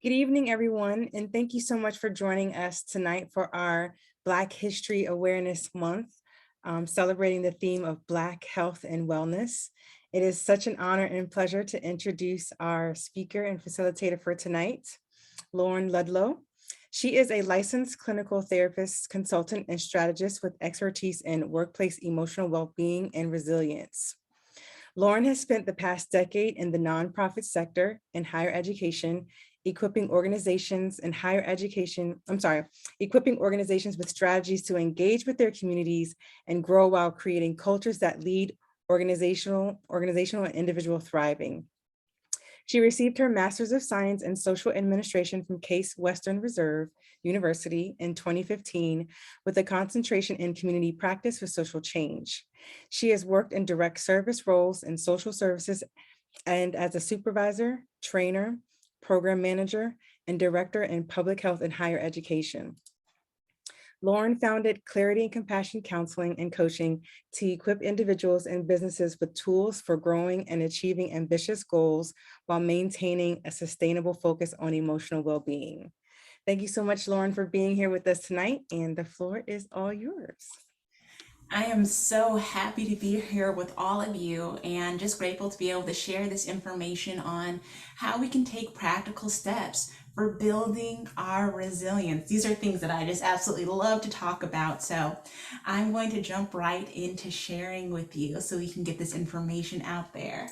Good evening, everyone, and thank you so much for joining us tonight for our Black History Awareness Month, celebrating the theme of Black health and wellness. It is such an honor and pleasure to introduce our speaker and facilitator for tonight, Lauren Ludlow. She is a licensed clinical therapist, consultant, and strategist with expertise in workplace emotional well-being and resilience. Lauren has spent the past decade in the nonprofit sector in higher education, equipping organizations with strategies to engage with their communities and grow while creating cultures that lead organizational and individual thriving. She received her Master's of Science in Social Administration from Case Western Reserve University in 2015 with a concentration in community practice for social change. She has worked in direct service roles in social services and as a supervisor, trainer, program manager, and director in public health and higher education. Lauren founded Clarity and Compassion Counseling and Coaching to equip individuals and businesses with tools for growing and achieving ambitious goals while maintaining a sustainable focus on emotional well-being. Thank you so much, Lauren, for being here with us tonight, and the floor is all yours. I am so happy to be here with all of you and just grateful to be able to share this information on how we can take practical steps for building our resilience. These are things that I just absolutely love to talk about. So I'm going to jump right into sharing with you so we can get this information out there.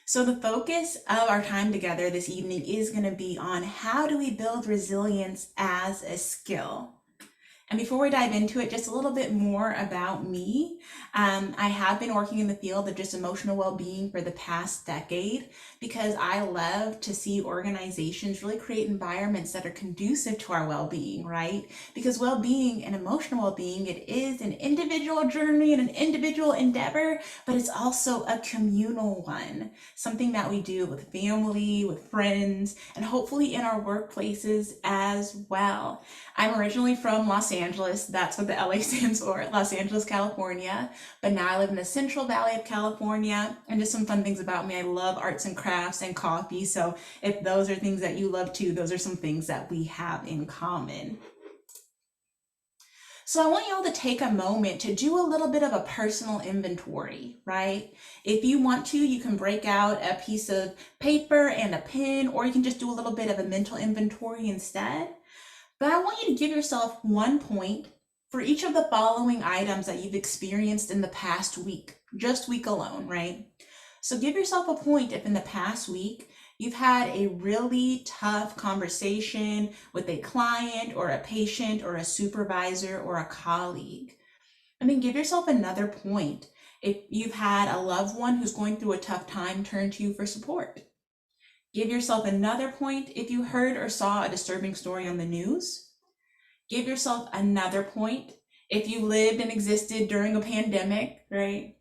So the focus of our time together this evening is going to be on how do we build resilience as a skill. And before we dive into it, just a little bit more about me. I have been working in the field of just emotional well-being for the past decade because I love to see organizations really create environments that are conducive to our well-being, right? Because well-being and emotional well-being, it is an individual journey and an individual endeavor, but it's also a communal one, something that we do with family, with friends, and hopefully in our workplaces as well. I'm originally from Los Angeles. That's what the LA stands for, Los Angeles, California. But now I live in the Central Valley of California. And just some fun things about me, I love arts and crafts and coffee. So if those are things that you love too, those are some things that we have in common. So I want you all to take a moment to do a little bit of a personal inventory, right? If you want to, you can break out a piece of paper and a pen, or you can just do a little bit of a mental inventory instead. But I want you to give yourself 1 point for each of the following items that you've experienced in the past week, just week alone, right? So give yourself a point if in the past week you've had a really tough conversation with a client or a patient or a supervisor or a colleague. And then give yourself another point if you've had a loved one who's going through a tough time turn to you for support. Give yourself another point if you heard or saw a disturbing story on the news. Give yourself another point if you lived and existed during a pandemic, right?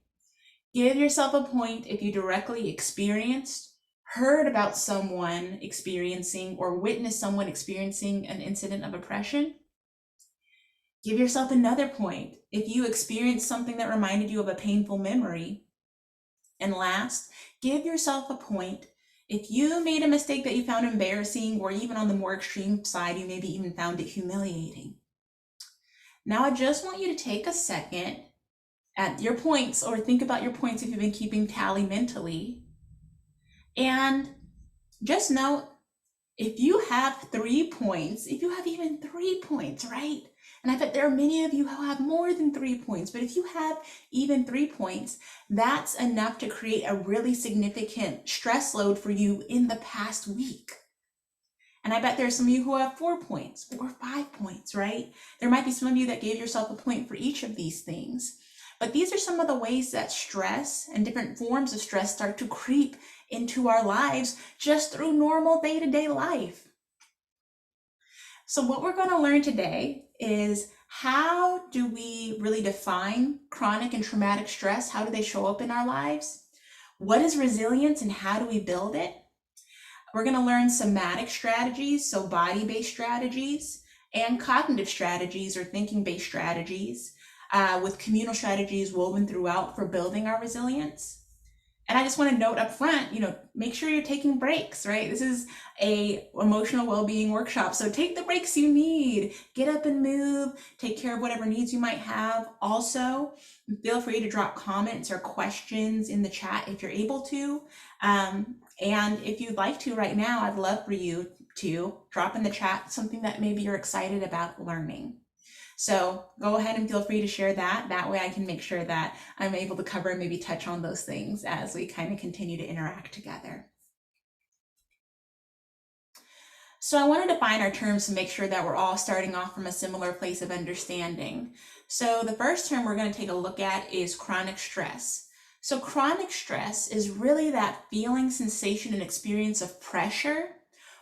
Give yourself a point if you directly experienced, heard about someone experiencing, or witnessed someone experiencing an incident of oppression. Give yourself another point if you experienced something that reminded you of a painful memory. And last, give yourself a point if you made a mistake that you found embarrassing, or even on the more extreme side, you maybe even found it humiliating. Now, I just want you to take a second at your points, or think about your points if you've been keeping tally mentally. And just know, if you have 3 points, if you have even 3 points, right? And I bet there are many of you who have more than 3 points, but if you have even 3 points, that's enough to create a really significant stress load for you in the past week. And I bet there are some of you who have 4 points or 5 points, right? There might be some of you that gave yourself a point for each of these things. But these are some of the ways that stress and different forms of stress start to creep into our lives just through normal day-to-day life. So what we're going to learn today is, how do we really define chronic and traumatic stress? How do they show up in our lives? What is resilience and how do we build it? We're going to learn somatic strategies, so body-based strategies, and cognitive strategies or thinking-based strategies. with communal strategies woven throughout for building our resilience. And I just want to note up front, make sure you're taking breaks, right? This is a emotional well-being workshop. So take the breaks you need, get up and move, take care of whatever needs you might have. Also, feel free to drop comments or questions in the chat if you're able to. And if you'd like to right now, I'd love for you to drop in the chat something that maybe you're excited about learning. So go ahead and feel free to share that. That way I can make sure that I'm able to cover and maybe touch on those things as we kind of continue to interact together. So I want to define our terms to make sure that we're all starting off from a similar place of understanding. So the first term we're going to take a look at is chronic stress. So chronic stress is really that feeling, sensation, and experience of pressure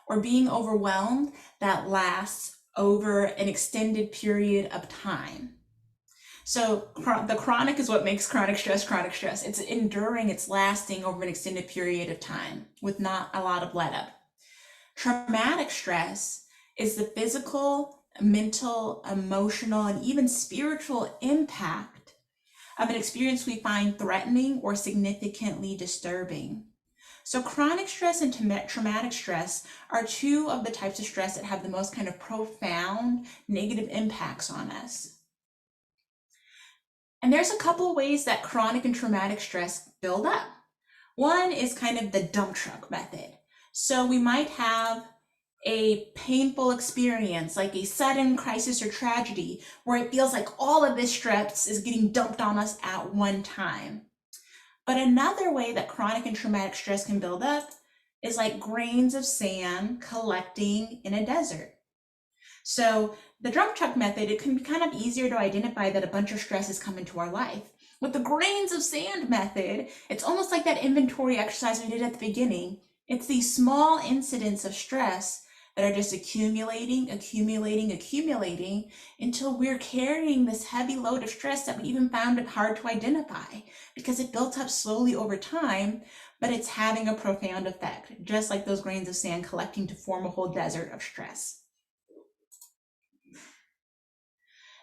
or being overwhelmed that lasts over an extended period of time. So the chronic is what makes chronic stress. It's enduring, it's lasting over an extended period of time with not a lot of let up. Traumatic stress is the physical, mental, emotional, and even spiritual impact of an experience we find threatening or significantly disturbing. So chronic stress and traumatic stress are two of the types of stress that have the most kind of profound negative impacts on us. And there's a couple of ways that chronic and traumatic stress build up. One is kind of the dump truck method. So we might have a painful experience, like a sudden crisis or tragedy, where it feels like all of this stress is getting dumped on us at one time. But another way that chronic and traumatic stress can build up is like grains of sand collecting in a desert. So the dump truck method, it can be kind of easier to identify that a bunch of stress is coming to our life. With the grains of sand method, it's almost like that inventory exercise we did at the beginning. It's these small incidents of stress that are just accumulating until we're carrying this heavy load of stress that we even found it hard to identify because it built up slowly over time, but it's having a profound effect, just like those grains of sand collecting to form a whole desert of stress.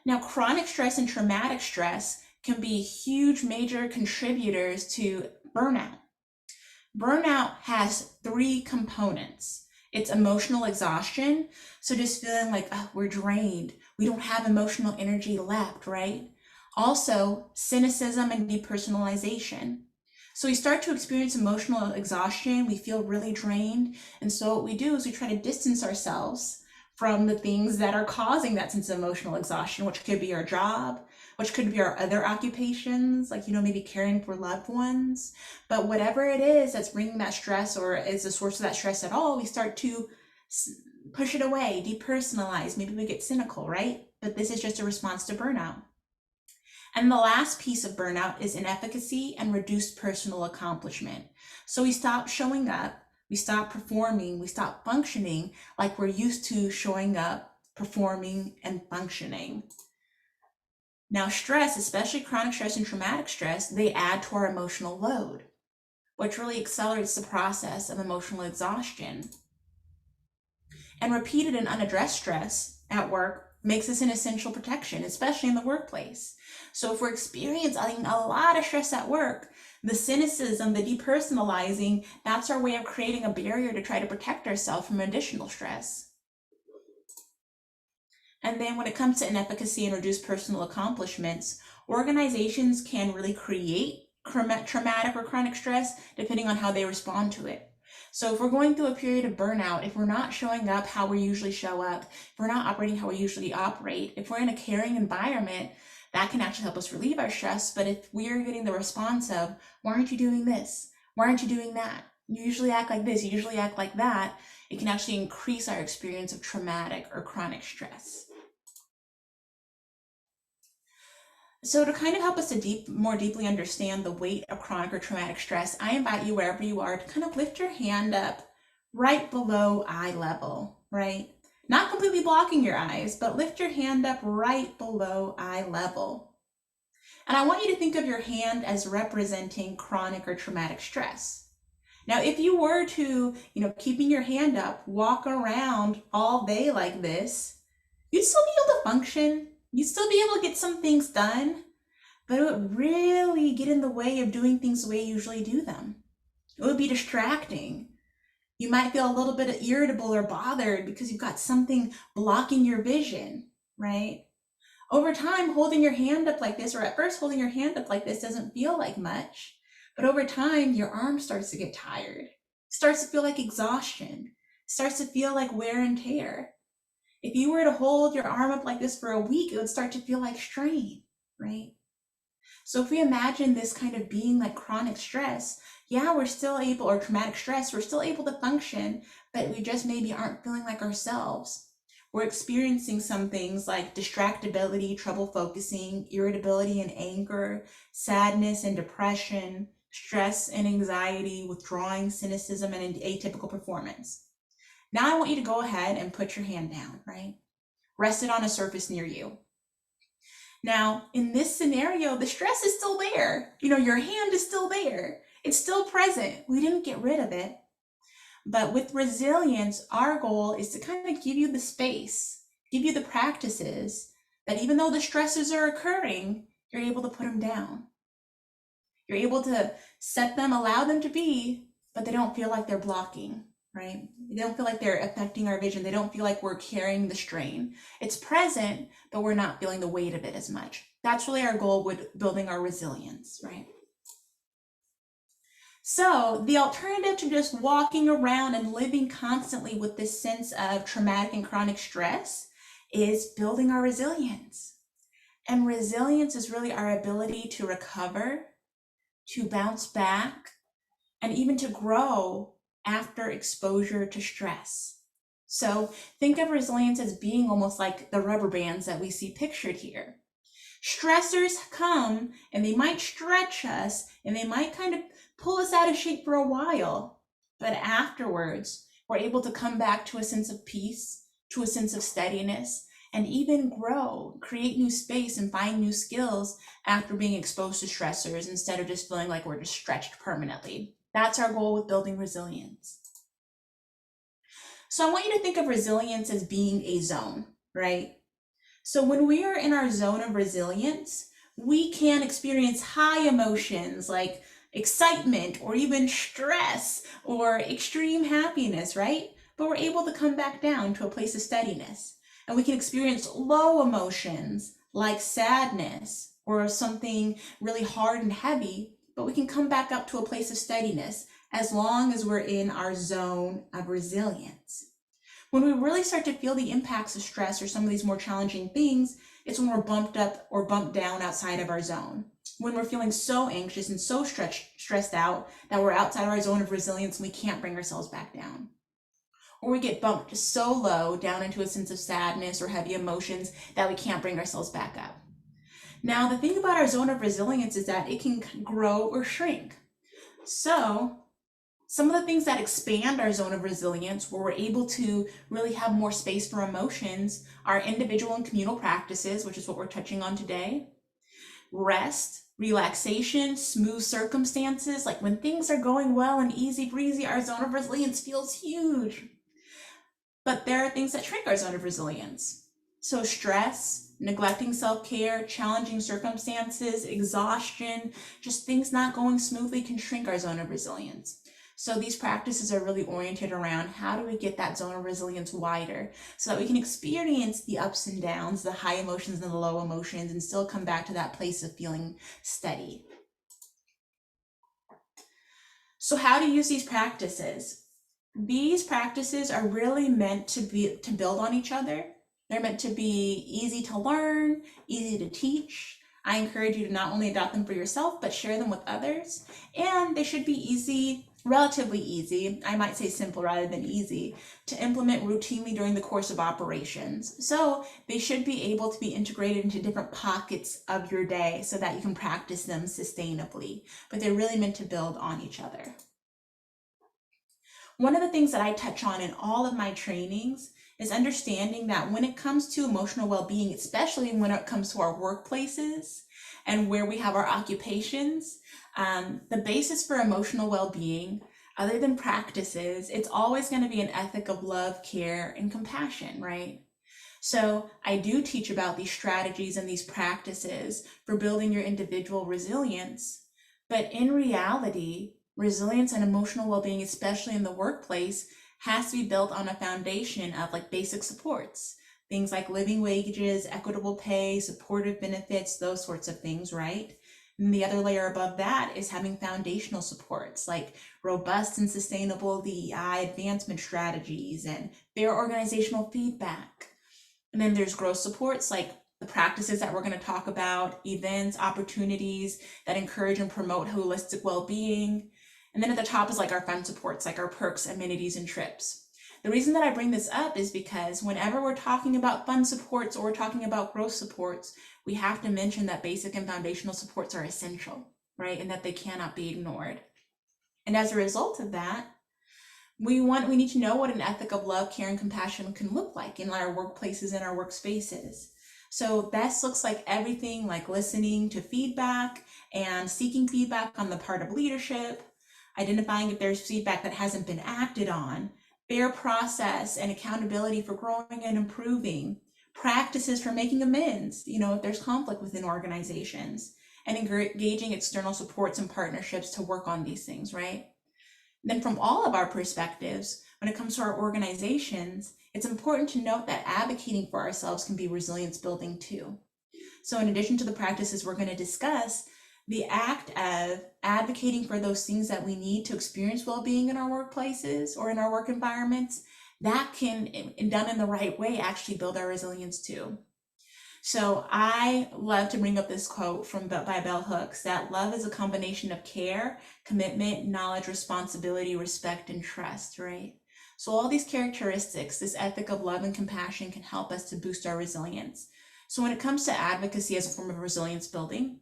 Now, chronic stress and traumatic stress can be huge major contributors to burnout. Burnout has three components. It's emotional exhaustion. So just feeling like, oh, we're drained. We don't have emotional energy left, right? Also, cynicism and depersonalization. So we start to experience emotional exhaustion. We feel really drained. And so what we do is we try to distance ourselves from the things that are causing that sense of emotional exhaustion, which could be our job, which could be our other occupations, like, maybe caring for loved ones. But whatever it is that's bringing that stress or is the source of that stress at all, we start to push it away, depersonalize. Maybe we get cynical, right? But this is just a response to burnout. And the last piece of burnout is inefficacy and reduced personal accomplishment. So we stop showing up, we stop performing, we stop functioning like we're used to showing up, performing, and functioning. Now, stress, especially chronic stress and traumatic stress, they add to our emotional load, which really accelerates the process of emotional exhaustion. And repeated and unaddressed stress at work makes us an essential protection, especially in the workplace. So if we're experiencing a lot of stress at work, the cynicism, the depersonalizing, that's our way of creating a barrier to try to protect ourselves from additional stress. And then when it comes to inefficacy and reduced personal accomplishments, organizations can really create traumatic or chronic stress depending on how they respond to it. So if we're going through a period of burnout, if we're not showing up how we usually show up, if we're not operating how we usually operate, if we're in a caring environment, that can actually help us relieve our stress. But if we're getting the response of, why aren't you doing this? Why aren't you doing that? You usually act like this, you usually act like that. It can actually increase our experience of traumatic or chronic stress. So to kind of help us to more deeply understand the weight of chronic or traumatic stress, I invite you wherever you are to kind of lift your hand up right below eye level, right? Not completely blocking your eyes, but lift your hand up right below eye level. And I want you to think of your hand as representing chronic or traumatic stress. Now, if you were to, keeping your hand up, walk around all day like this, you'd still be able to function. You'd still be able to get some things done, but it would really get in the way of doing things the way you usually do them. It would be distracting. You might feel a little bit irritable or bothered because you've got something blocking your vision, right? Over time, holding your hand up like this, or at first holding your hand up like this doesn't feel like much, but over time, your arm starts to get tired. It starts to feel like exhaustion. It starts to feel like wear and tear. If you were to hold your arm up like this for a week, it would start to feel like strain, right? So if we imagine this kind of being like chronic stress, yeah, we're still able, or traumatic stress, we're still able to function, but we just maybe aren't feeling like ourselves. We're experiencing some things like distractibility, trouble focusing, irritability and anger, sadness and depression, stress and anxiety, withdrawing, cynicism, and atypical performance. Now I want you to go ahead and put your hand down, right? Rest it on a surface near you. Now, in this scenario, the stress is still there. Your hand is still there. It's still present. We didn't get rid of it. But with resilience, our goal is to kind of give you the space, give you the practices that even though the stresses are occurring, you're able to put them down. You're able to set them, allow them to be, but they don't feel like they're blocking, right? They don't feel like they're affecting our vision. They don't feel like we're carrying the strain. It's present, but we're not feeling the weight of it as much. That's really our goal with building our resilience, right? So the alternative to just walking around and living constantly with this sense of traumatic and chronic stress is building our resilience. And resilience is really our ability to recover, to bounce back, and even to grow after exposure to stress. So think of resilience as being almost like the rubber bands that we see pictured here. Stressors come and they might stretch us and they might kind of pull us out of shape for a while, but afterwards we're able to come back to a sense of peace, to a sense of steadiness, and even grow, create new space and find new skills after being exposed to stressors instead of just feeling like we're just stretched permanently. That's our goal with building resilience. So I want you to think of resilience as being a zone, right? So when we are in our zone of resilience, we can experience high emotions like excitement or even stress or extreme happiness, right? But we're able to come back down to a place of steadiness. And we can experience low emotions like sadness or something really hard and heavy, but we can come back up to a place of steadiness as long as we're in our zone of resilience. When we really start to feel the impacts of stress or some of these more challenging things, it's when we're bumped up or bumped down outside of our zone. When we're feeling so anxious and so stressed out that we're outside of our zone of resilience and we can't bring ourselves back down. Or we get bumped so low down into a sense of sadness or heavy emotions that we can't bring ourselves back up. Now, the thing about our zone of resilience is that it can grow or shrink. So some of the things that expand our zone of resilience, where we're able to really have more space for emotions, are individual and communal practices, which is what we're touching on today. Rest, relaxation, smooth circumstances, like when things are going well and easy breezy, our zone of resilience feels huge. But there are things that shrink our zone of resilience. So stress, neglecting self-care, challenging circumstances, exhaustion, just things not going smoothly can shrink our zone of resilience. So these practices are really oriented around how do we get that zone of resilience wider so that we can experience the ups and downs, the high emotions and the low emotions, and still come back to that place of feeling steady. So how to use these practices? These practices are really meant to build on each other. They're meant to be easy to learn, easy to teach. I encourage you to not only adopt them for yourself, but share them with others. And they should be easy, relatively easy, I might say simple rather than easy, to implement routinely during the course of operations. So they should be able to be integrated into different pockets of your day so that you can practice them sustainably. But they're really meant to build on each other. One of the things that I touch on in all of my trainings is understanding that when it comes to emotional well-being, especially when it comes to our workplaces and where we have our occupations, the basis for emotional well-being, other than practices, it's always going to be an ethic of love, care, and compassion, right? So I do teach about these strategies and these practices for building your individual resilience. But in reality, resilience and emotional well-being, especially in the workplace, has to be built on a foundation of like basic supports. Things like living wages, equitable pay, supportive benefits, those sorts of things, right? And the other layer above that is having foundational supports like robust and sustainable DEI advancement strategies and fair organizational feedback. And then there's growth supports like the practices that we're going to talk about, events, opportunities that encourage and promote holistic well-being. And then at the top is like our fun supports, like our perks, amenities, and trips. The reason that I bring this up is because whenever we're talking about fun supports or we're talking about growth supports, we have to mention that basic and foundational supports are essential, right? And that they cannot be ignored. And as a result of that, we need to know what an ethic of love, care, and compassion can look like in our workplaces and our workspaces. So this looks like everything like listening to feedback and seeking feedback on the part of leadership, identifying if there's feedback that hasn't been acted on, fair process and accountability for growing and improving, practices for making amends, if there's conflict within organizations, and engaging external supports and partnerships to work on these things, right? Then from all of our perspectives, when it comes to our organizations, it's important to note that advocating for ourselves can be resilience building too. So in addition to the practices we're going to discuss, the act of advocating for those things that we need to experience well-being in our workplaces or in our work environments, that can, done in the right way, actually build our resilience too. So I love to bring up this quote by Bell Hooks, that love is a combination of care, commitment, knowledge, responsibility, respect, and trust, right? So all these characteristics, this ethic of love and compassion, can help us to boost our resilience. So when it comes to advocacy as a form of resilience building,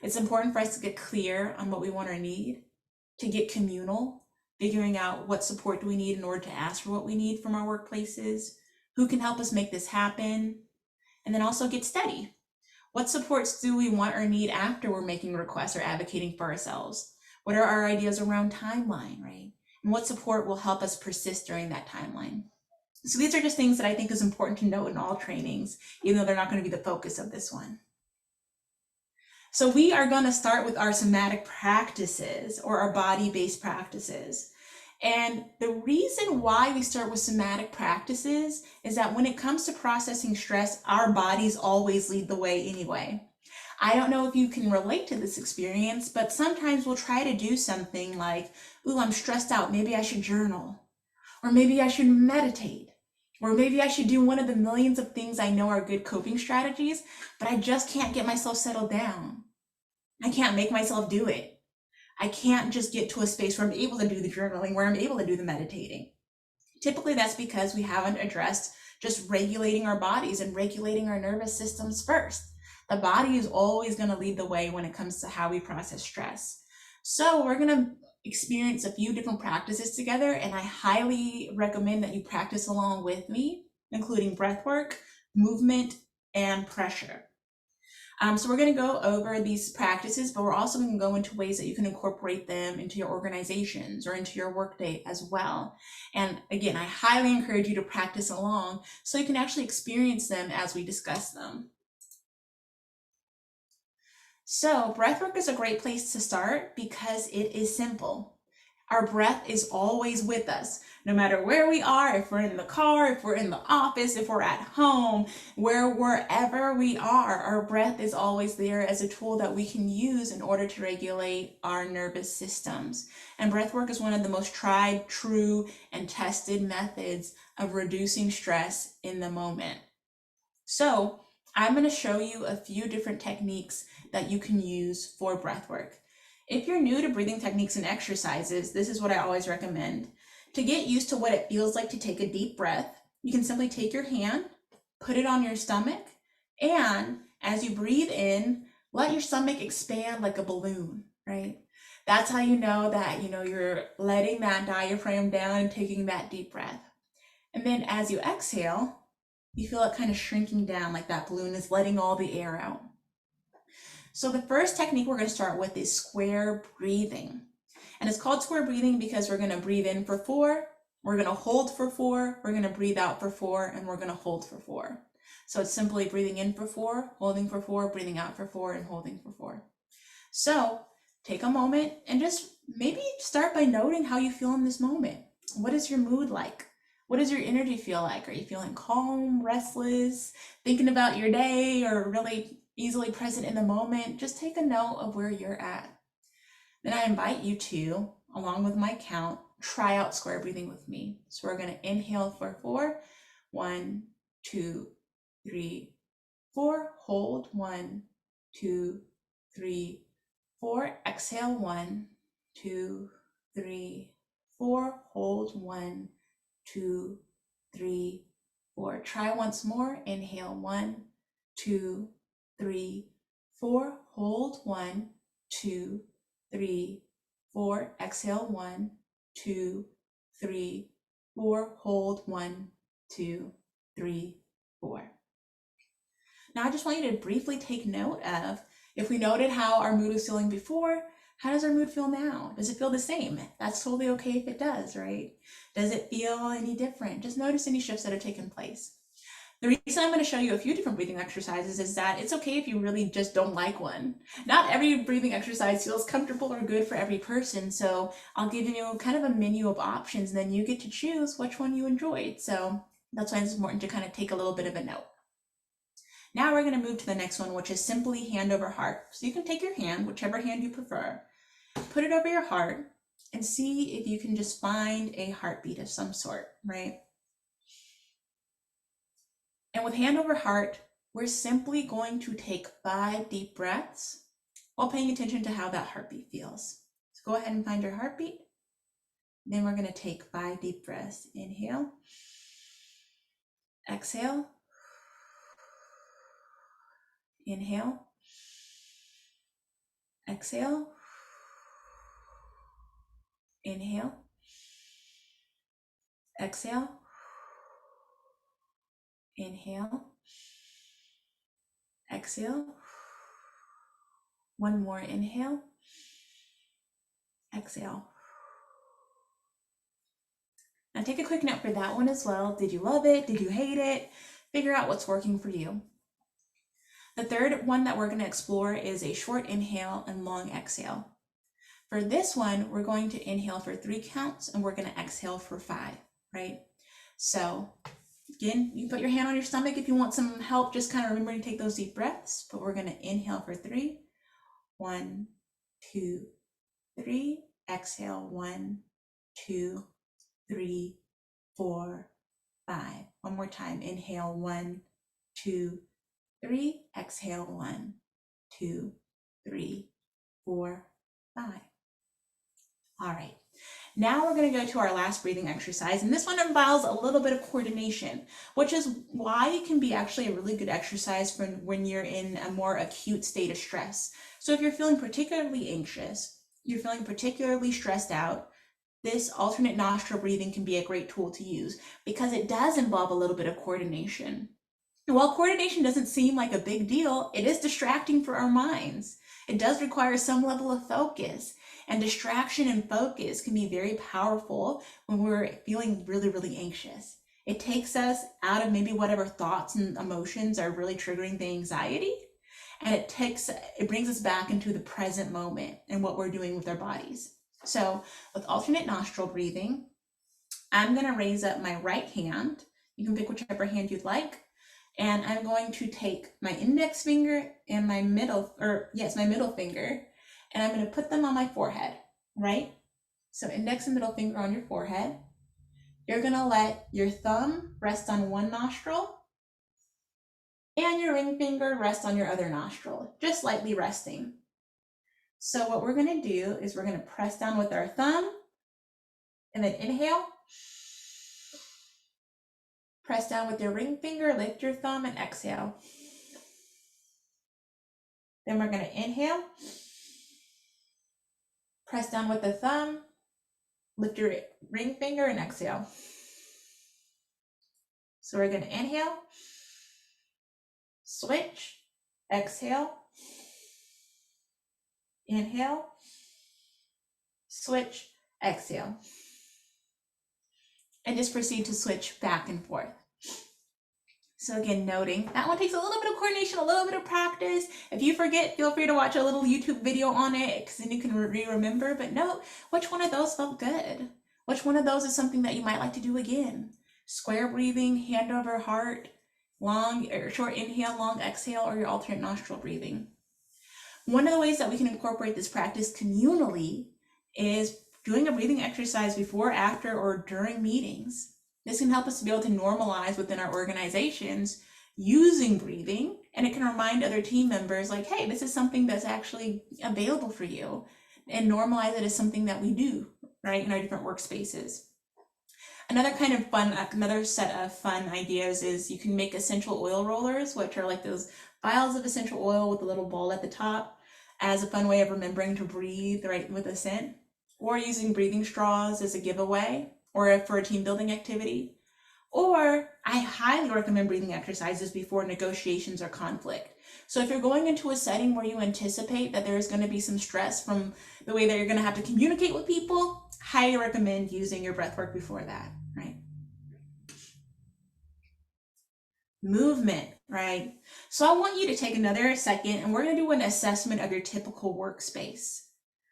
it's important for us to get clear on what we want or need, to get communal, figuring out what support do we need in order to ask for what we need from our workplaces, who can help us make this happen, and then also get steady. What supports do we want or need after we're making requests or advocating for ourselves? What are our ideas around timeline, right? And what support will help us persist during that timeline? So these are just things that I think is important to note in all trainings, even though they're not going to be the focus of this one. So we are going to start with our somatic practices or our body-based practices. And the reason why we start with somatic practices is that when it comes to processing stress, our bodies always lead the way anyway. I don't know if you can relate to this experience, but sometimes we'll try to do something like, ooh, I'm stressed out, maybe I should journal, or maybe I should meditate, or maybe I should do one of the millions of things I know are good coping strategies, but I just can't get myself settled down. I can't make myself do it. I can't just get to a space where I'm able to do the journaling, where I'm able to do the meditating. Typically that's because we haven't addressed just regulating our bodies and regulating our nervous systems first. The body is always going to lead the way when it comes to how we process stress. So we're going to experience a few different practices together, and I highly recommend that you practice along with me, including breath work, movement, and pressure. So we're going to go over these practices, but we're also going to go into ways that you can incorporate them into your organizations or into your workday as well. And again, I highly encourage you to practice along so you can actually experience them as we discuss them. So breathwork is a great place to start because it is simple. Our breath is always with us, no matter where we are, if we're in the car, if we're in the office, if we're at home, wherever we are, our breath is always there as a tool that we can use in order to regulate our nervous systems. And breathwork is one of the most tried, true, and tested methods of reducing stress in the moment. So I'm going to show you a few different techniques that you can use for breathwork. If you're new to breathing techniques and exercises, this is what I always recommend. To get used to what it feels like to take a deep breath, you can simply take your hand, put it on your stomach, and as you breathe in, let your stomach expand like a balloon, right? That's how you know that, you're letting that diaphragm down and taking that deep breath. And then as you exhale, you feel it kind of shrinking down like that balloon is letting all the air out. So the first technique we're going to start with is square breathing. And it's called square breathing because we're going to breathe in for 4, we're going to hold for 4, we're going to breathe out for 4, and we're going to hold for 4. So it's simply breathing in for 4, holding for 4, breathing out for 4, and holding for 4. So take a moment and just maybe start by noting how you feel in this moment. What is your mood like? What does your energy feel like? Are you feeling calm, restless, thinking about your day, or really easily present in the moment? Just take a note of where you're at. Then I invite you to, along with my count, try out square breathing with me. So we're going to inhale for 4. 1, 2, 3, 4. Hold. 1, 2, 3, 4. Exhale. 1, 2, 3, 4. Hold. 1, 2, 3, 4. Try once more. Inhale. 1, 2, 3, 4. Hold. 1, 2, 3, 4. Exhale. 1, 2, 3, 4. Hold. 1, 2, 3, 4. Now I just want you to briefly take note of, if we noted how our mood was feeling before, how does our mood feel now? Does it feel the same? That's totally okay if it does, right? Does it feel any different? Just notice any shifts that have taken place. The reason I'm going to show you a few different breathing exercises is that it's okay if you really just don't like one. Not every breathing exercise feels comfortable or good for every person, so I'll give you kind of a menu of options, and then you get to choose which one you enjoyed. So that's why it's important to kind of take a little bit of a note. Now we're going to move to the next one, which is simply hand over heart. So you can take your hand, whichever hand you prefer, put it over your heart, and see if you can just find a heartbeat of some sort, right? And with hand over heart, we're simply going to take 5 deep breaths while paying attention to how that heartbeat feels. So go ahead and find your heartbeat. Then we're going to take 5 deep breaths. Inhale, exhale, inhale, exhale, inhale, exhale, inhale, exhale. One more inhale, exhale. Now take a quick note for that one as well. Did you love it? Did you hate it? Figure out what's working for you. The third one that we're going to explore is a short inhale and long exhale. For this one, we're going to inhale for 3 counts and we're going to exhale for 5, right? So again, you put your hand on your stomach if you want some help, just kind of remembering to take those deep breaths, but we're going to inhale for 3. 1, 2, 3. Exhale. 1, 2, 3, 4, 5. One more time. Inhale. 1, 2, 3. Exhale. 1, 2, 3, 4, 5. All right. Now we're going to go to our last breathing exercise, and this one involves a little bit of coordination, which is why it can be actually a really good exercise for when you're in a more acute state of stress. So if you're feeling particularly anxious, you're feeling particularly stressed out, this alternate nostril breathing can be a great tool to use because it does involve a little bit of coordination. And while coordination doesn't seem like a big deal, it is distracting for our minds. It does require some level of focus, and distraction and focus can be very powerful when we're feeling really, really anxious. It takes us out of maybe whatever thoughts and emotions are really triggering the anxiety, and it brings us back into the present moment and what we're doing with our bodies. So with alternate nostril breathing, I'm going to raise up my right hand. You can pick whichever hand you'd like. And I'm going to take my index finger and my middle finger, and I'm going to put them on my forehead, right? So index and middle finger on your forehead. You're going to let your thumb rest on one nostril and your ring finger rest on your other nostril, just lightly resting. So what we're going to do is we're going to press down with our thumb and then inhale. Press down with your ring finger, lift your thumb, and exhale. Then we're going to inhale. Press down with the thumb, lift your ring finger, and exhale. So we're going to inhale, switch, exhale, inhale, switch, exhale. And just proceed to switch back and forth. So again, noting that one takes a little bit of coordination, a little bit of practice. If you forget, feel free to watch a little YouTube video on it because then you can remember. But note which one of those felt good. Which one of those is something that you might like to do again. Square breathing, hand over heart, long or short inhale, long exhale, or your alternate nostril breathing. One of the ways that we can incorporate this practice communally is doing a breathing exercise before, after, or during meetings. This can help us to be able to normalize within our organizations using breathing, and it can remind other team members like, hey, this is something that's actually available for you, and normalize it as something that we do, right, in our different workspaces. Another kind of fun, another set of fun ideas is you can make essential oil rollers, which are like those vials of essential oil with a little bowl at the top, as a fun way of remembering to breathe, right, with a scent, or using breathing straws as a giveaway, or for a team building activity. Or I highly recommend breathing exercises before negotiations or conflict. So if you're going into a setting where you anticipate that there's going to be some stress from the way that you're going to have to communicate with people, highly recommend using your breath work before that, right? Movement, right? So I want you to take another second and we're going to do an assessment of your typical workspace.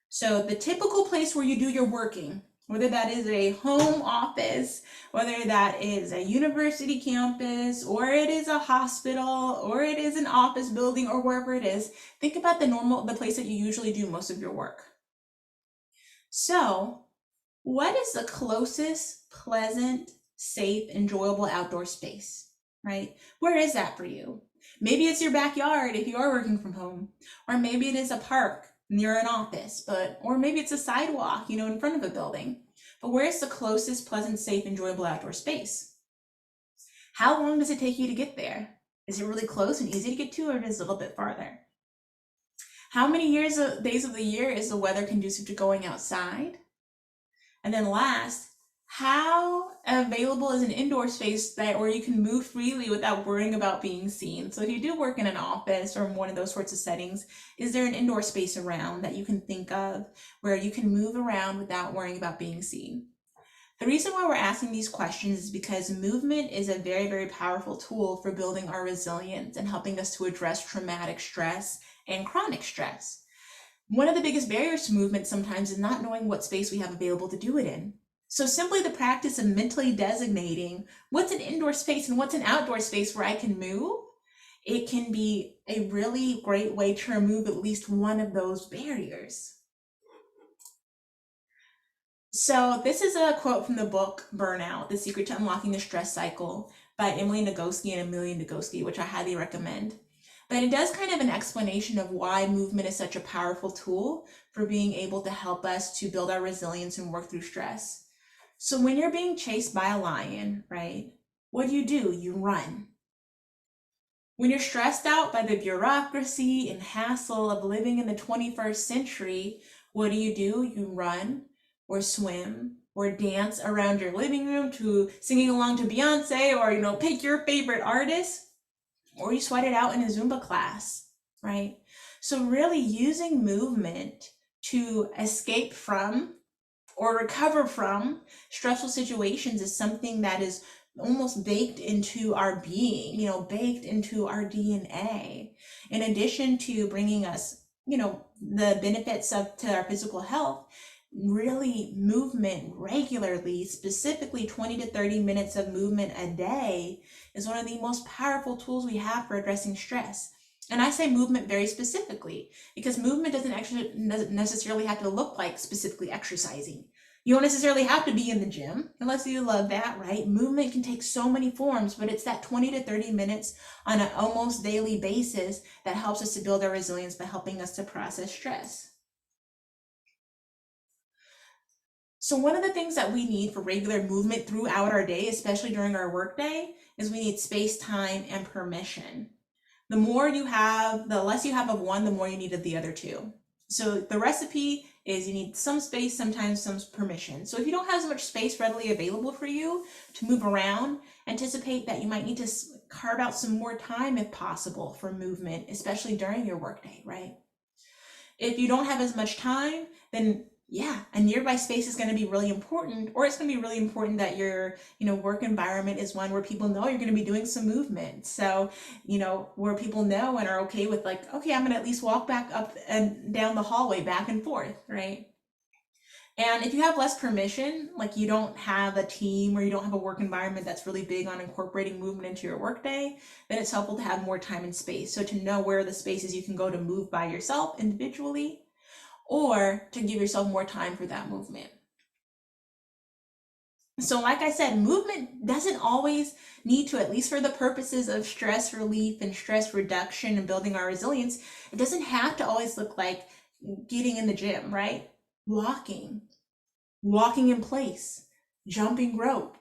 So the typical place where you do your working, whether that is a home office, whether that is a university campus, or it is a hospital, or it is an office building, or wherever it is, think about the place that you usually do most of your work. So what is the closest, pleasant, safe, enjoyable outdoor space, right? Where is that for you? Maybe it's your backyard if you are working from home, or maybe it is a park near an office, or maybe it's a sidewalk, in front of a building. But where's the closest, pleasant, safe, enjoyable outdoor space? How long does it take you to get there? Is it really close and easy to get to, or is it a little bit farther? How many days of the year is the weather conducive to going outside? And then last, how available is an indoor space where you can move freely without worrying about being seen? So if you do work in an office or in one of those sorts of settings, is there an indoor space around that you can think of where you can move around without worrying about being seen? The reason why we're asking these questions is because movement is a very, very powerful tool for building our resilience and helping us to address traumatic stress and chronic stress. One of the biggest barriers to movement sometimes is not knowing what space we have available to do it in. So simply the practice of mentally designating what's an indoor space and what's an outdoor space where I can move, it can be a really great way to remove at least one of those barriers. So this is a quote from the book Burnout, The Secret to Unlocking the Stress Cycle by Emily Nagoski and Amelia Nagoski, which I highly recommend. But it does kind of an explanation of why movement is such a powerful tool for being able to help us to build our resilience and work through stress. So when you're being chased by a lion, right, what do? You run. When you're stressed out by the bureaucracy and hassle of living in the 21st century, what do? You run or swim or dance around your living room to singing along to Beyonce, or, pick your favorite artist, or you sweat it out in a Zumba class, right? So really using movement to escape from or recover from stressful situations is something that is almost baked into our being, baked into our DNA. In addition to bringing us, the benefits to our physical health, really movement regularly, specifically 20 to 30 minutes of movement a day, is one of the most powerful tools we have for addressing stress. And I say movement very specifically because movement doesn't necessarily have to look like specifically exercising. You don't necessarily have to be in the gym unless you love that, right? Movement can take so many forms, but it's that 20 to 30 minutes on an almost daily basis that helps us to build our resilience by helping us to process stress. So one of the things that we need for regular movement throughout our day, especially during our workday, is we need space, time, and permission. The more you have, the less you have of one, the more you need of the other two. So the recipe is you need some space, sometimes some permission. So if you don't have as much space readily available for you to move around, anticipate that you might need to carve out some more time if possible for movement, especially during your workday, right? If you don't have as much time, then Yeah, a nearby space is going to be really important, or it's going to be really important that your, work environment is one where people know you're going to be doing some movement. So, where people know and are okay with like, okay, I'm going to at least walk back up and down the hallway back and forth, right? And if you have less permission, like you don't have a team or you don't have a work environment that's really big on incorporating movement into your workday, then it's helpful to have more time and space. So to know where are the spaces you can go to move by yourself individually, or to give yourself more time for that movement. So like I said, movement doesn't always need to, at least for the purposes of stress relief and stress reduction and building our resilience, it doesn't have to always look like getting in the gym, right? Walking in place, jumping rope,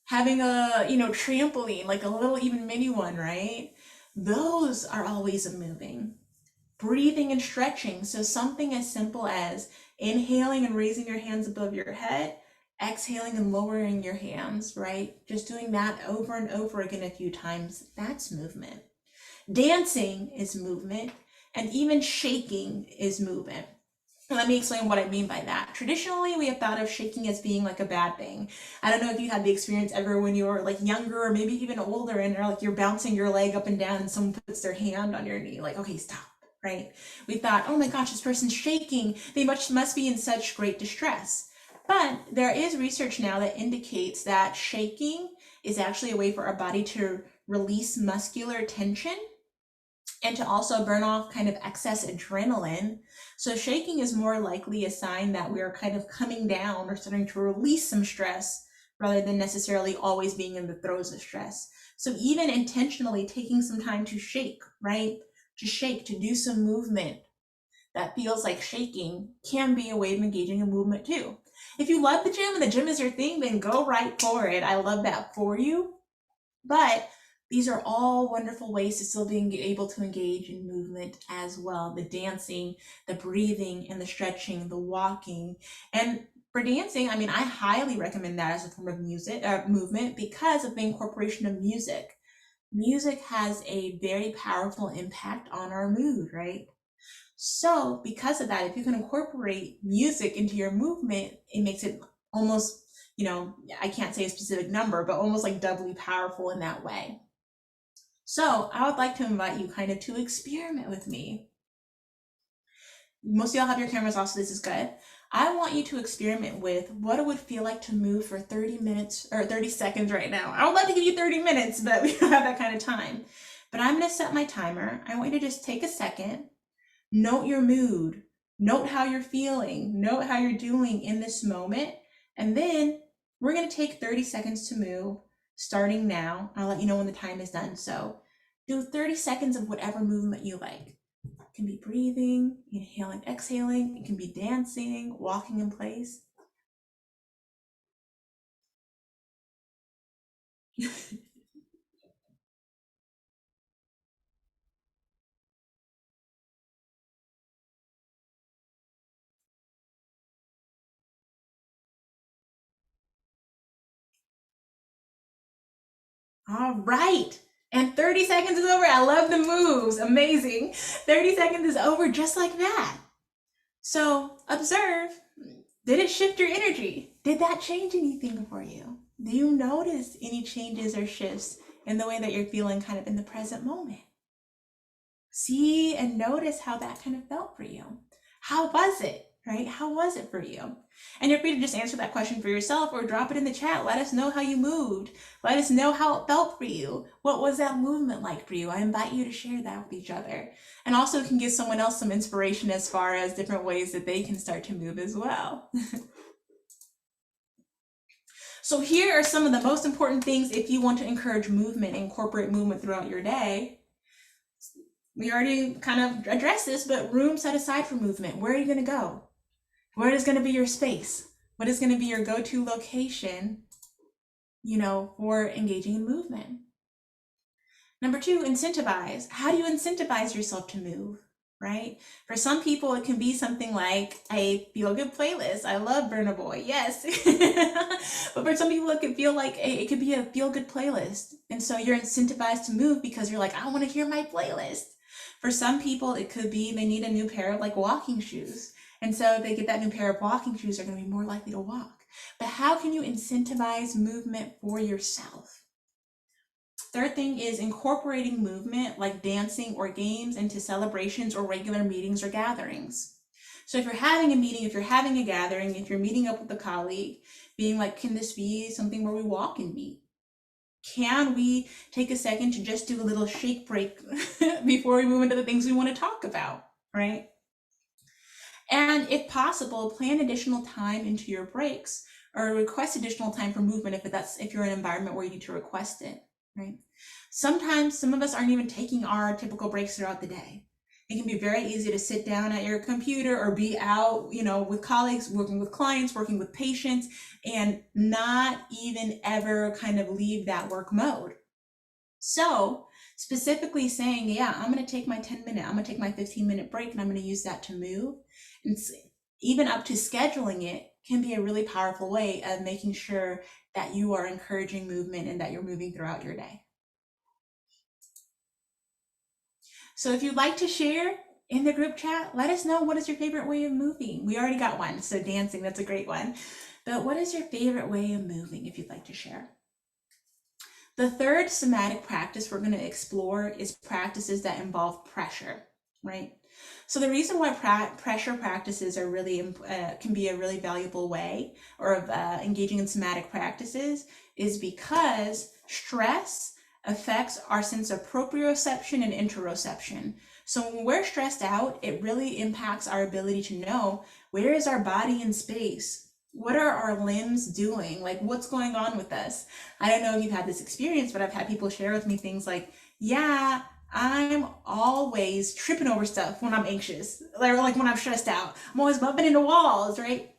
having a, trampoline, like a little even mini one, right? Those are always moving. Breathing and stretching. So something as simple as inhaling and raising your hands above your head, exhaling and lowering your hands, right? Just doing that over and over again a few times, that's movement. Dancing is movement, and even shaking is movement. Let me explain what I mean by that. Traditionally, we have thought of shaking as being like a bad thing. I don't know if you had the experience ever when you were like younger or maybe even older and like you're bouncing your leg up and down and someone puts their hand on your knee, like, okay, stop, right? We thought, oh my gosh, this person's shaking. They must be in such great distress. But there is research now that indicates that shaking is actually a way for our body to release muscular tension and to also burn off kind of excess adrenaline. So shaking is more likely a sign that we are kind of coming down or starting to release some stress rather than necessarily always being in the throes of stress. So even intentionally taking some time to shake, right? To shake, to do some movement that feels like shaking can be a way of engaging in movement too. If you love the gym and the gym is your thing, then go right for it. I love that for you. But these are all wonderful ways to still being able to engage in movement as well. The dancing, the breathing, and the stretching, the walking. And for dancing, I mean, I highly recommend that as a form of movement because of the incorporation of music. Music has a very powerful impact on our mood, right? So because of that, if you can incorporate music into your movement, it makes it almost, I can't say a specific number, but almost like doubly powerful in that way. So I would like to invite you kind of to experiment with me. Most of y'all have your cameras off, so this is good. I want you to experiment with what it would feel like to move for 30 minutes or 30 seconds right now. I would love to give you 30 minutes, but we don't have that kind of time. But I'm going to set my timer. I want you to just take a second, note your mood, note how you're feeling, note how you're doing in this moment. And then we're going to take 30 seconds to move starting now. I'll let you know when the time is done. So do 30 seconds of whatever movement you like. It can be breathing, inhaling, exhaling. It can be dancing, walking in place. All right. And 30 seconds is over. I love the moves. Amazing. 30 seconds is over just like that. So observe, did it shift your energy? Did that change anything for you? Do you notice any changes or shifts in the way that you're feeling kind of in the present moment? See and notice how that kind of felt for you. How was it, right? How was it for you? And you're free to just answer that question for yourself or drop it in the chat. Let us know how you moved. Let us know how it felt for you. What was that movement like for you? I invite you to share that with each other. And also can give someone else some inspiration as far as different ways that they can start to move as well. So here are some of the most important things if you want to encourage movement, incorporate movement throughout your day. We already kind of addressed this, but room set aside for movement. Where are you going to go? Where is going to be your space? What is going to be your go-to location, for engaging in movement? Number 2, incentivize. How do you incentivize yourself to move, right? For some people, it can be something like a feel-good playlist. I love Burna Boy, yes. But for some people, it could feel like it could be a feel-good playlist. And so you're incentivized to move because you're like, I want to hear my playlist. For some people, it could be they need a new pair of walking shoes. And so if they get that new pair of walking shoes, they're going to be more likely to walk. But how can you incentivize movement for yourself? Third thing is incorporating movement like dancing or games into celebrations or regular meetings or gatherings. So if you're having a meeting, if you're having a gathering, if you're meeting up with a colleague, being like, can this be something where we walk and meet? Can we take a second to just do a little shake break before we move into the things we want to talk about, right? And if possible, plan additional time into your breaks or request additional time for movement if you're in an environment where you need to request it, right? Sometimes some of us aren't even taking our typical breaks throughout the day. It can be very easy to sit down at your computer or be out, with colleagues, working with clients, working with patients, and not even ever kind of leave that work mode. So specifically saying, yeah, I'm going to take my 10-minute, I'm going to take my 15-minute break, and I'm going to use that to move. And even up to scheduling it can be a really powerful way of making sure that you are encouraging movement and that you're moving throughout your day. So if you'd like to share in the group chat, let us know, what is your favorite way of moving? We already got one, so dancing, that's a great one. But what is your favorite way of moving if you'd like to share? The third somatic practice we're going to explore is practices that involve pressure, right? So the reason why pressure practices are really can be a really valuable way of engaging in somatic practices is because stress affects our sense of proprioception and interoception. So when we're stressed out, it really impacts our ability to know, where is our body in space? What are our limbs doing? Like, what's going on with us? I don't know if you've had this experience, but I've had people share with me things like, yeah, I'm always tripping over stuff when I'm anxious, or like when I'm stressed out. I'm always bumping into walls, right?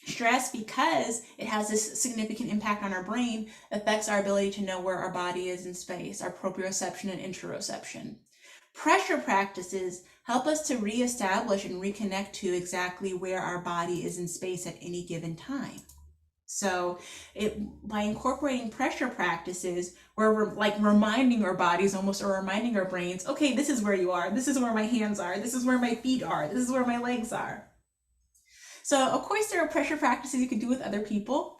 Stress, because it has this significant impact on our brain, affects our ability to know where our body is in space, our proprioception and interoception. Pressure practices help us to reestablish and reconnect to exactly where our body is in space at any given time. So by incorporating pressure practices where we're like reminding our bodies almost, or reminding our brains, okay, this is where you are, this is where my hands are, this is where my feet are, this is where my legs are. So of course there are pressure practices you can do with other people.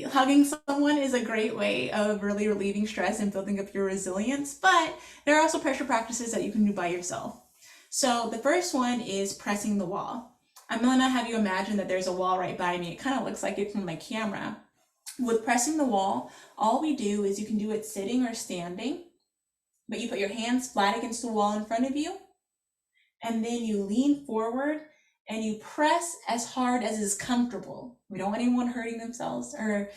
Hugging someone is a great way of really relieving stress and building up your resilience, but there are also pressure practices that you can do by yourself. So the first one is pressing the wall. I'm gonna have you imagine that there's a wall right by me. It kind of looks like it from my camera. With pressing the wall, all we do is, you can do it sitting or standing, but you put your hands flat against the wall in front of you, and then you lean forward and you press as hard as is comfortable. We don't want anyone hurting themselves or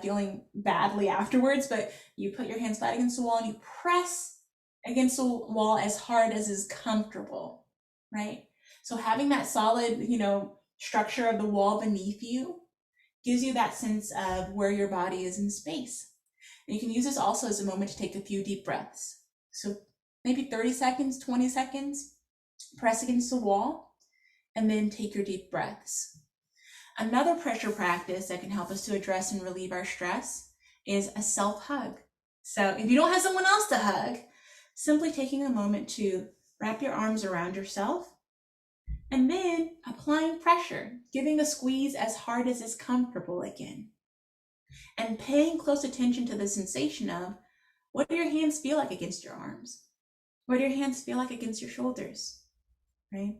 feeling badly afterwards, but you put your hands flat against the wall and you press against the wall as hard as is comfortable, right? So having that solid, structure of the wall beneath you gives you that sense of where your body is in space. And you can use this also as a moment to take a few deep breaths. So maybe 30 seconds, 20 seconds, press against the wall, and then take your deep breaths. Another pressure practice that can help us to address and relieve our stress is a self-hug. So if you don't have someone else to hug, simply taking a moment to wrap your arms around yourself and then applying pressure, giving a squeeze as hard as is comfortable again, and paying close attention to the sensation of, what do your hands feel like against your arms? What do your hands feel like against your shoulders, right?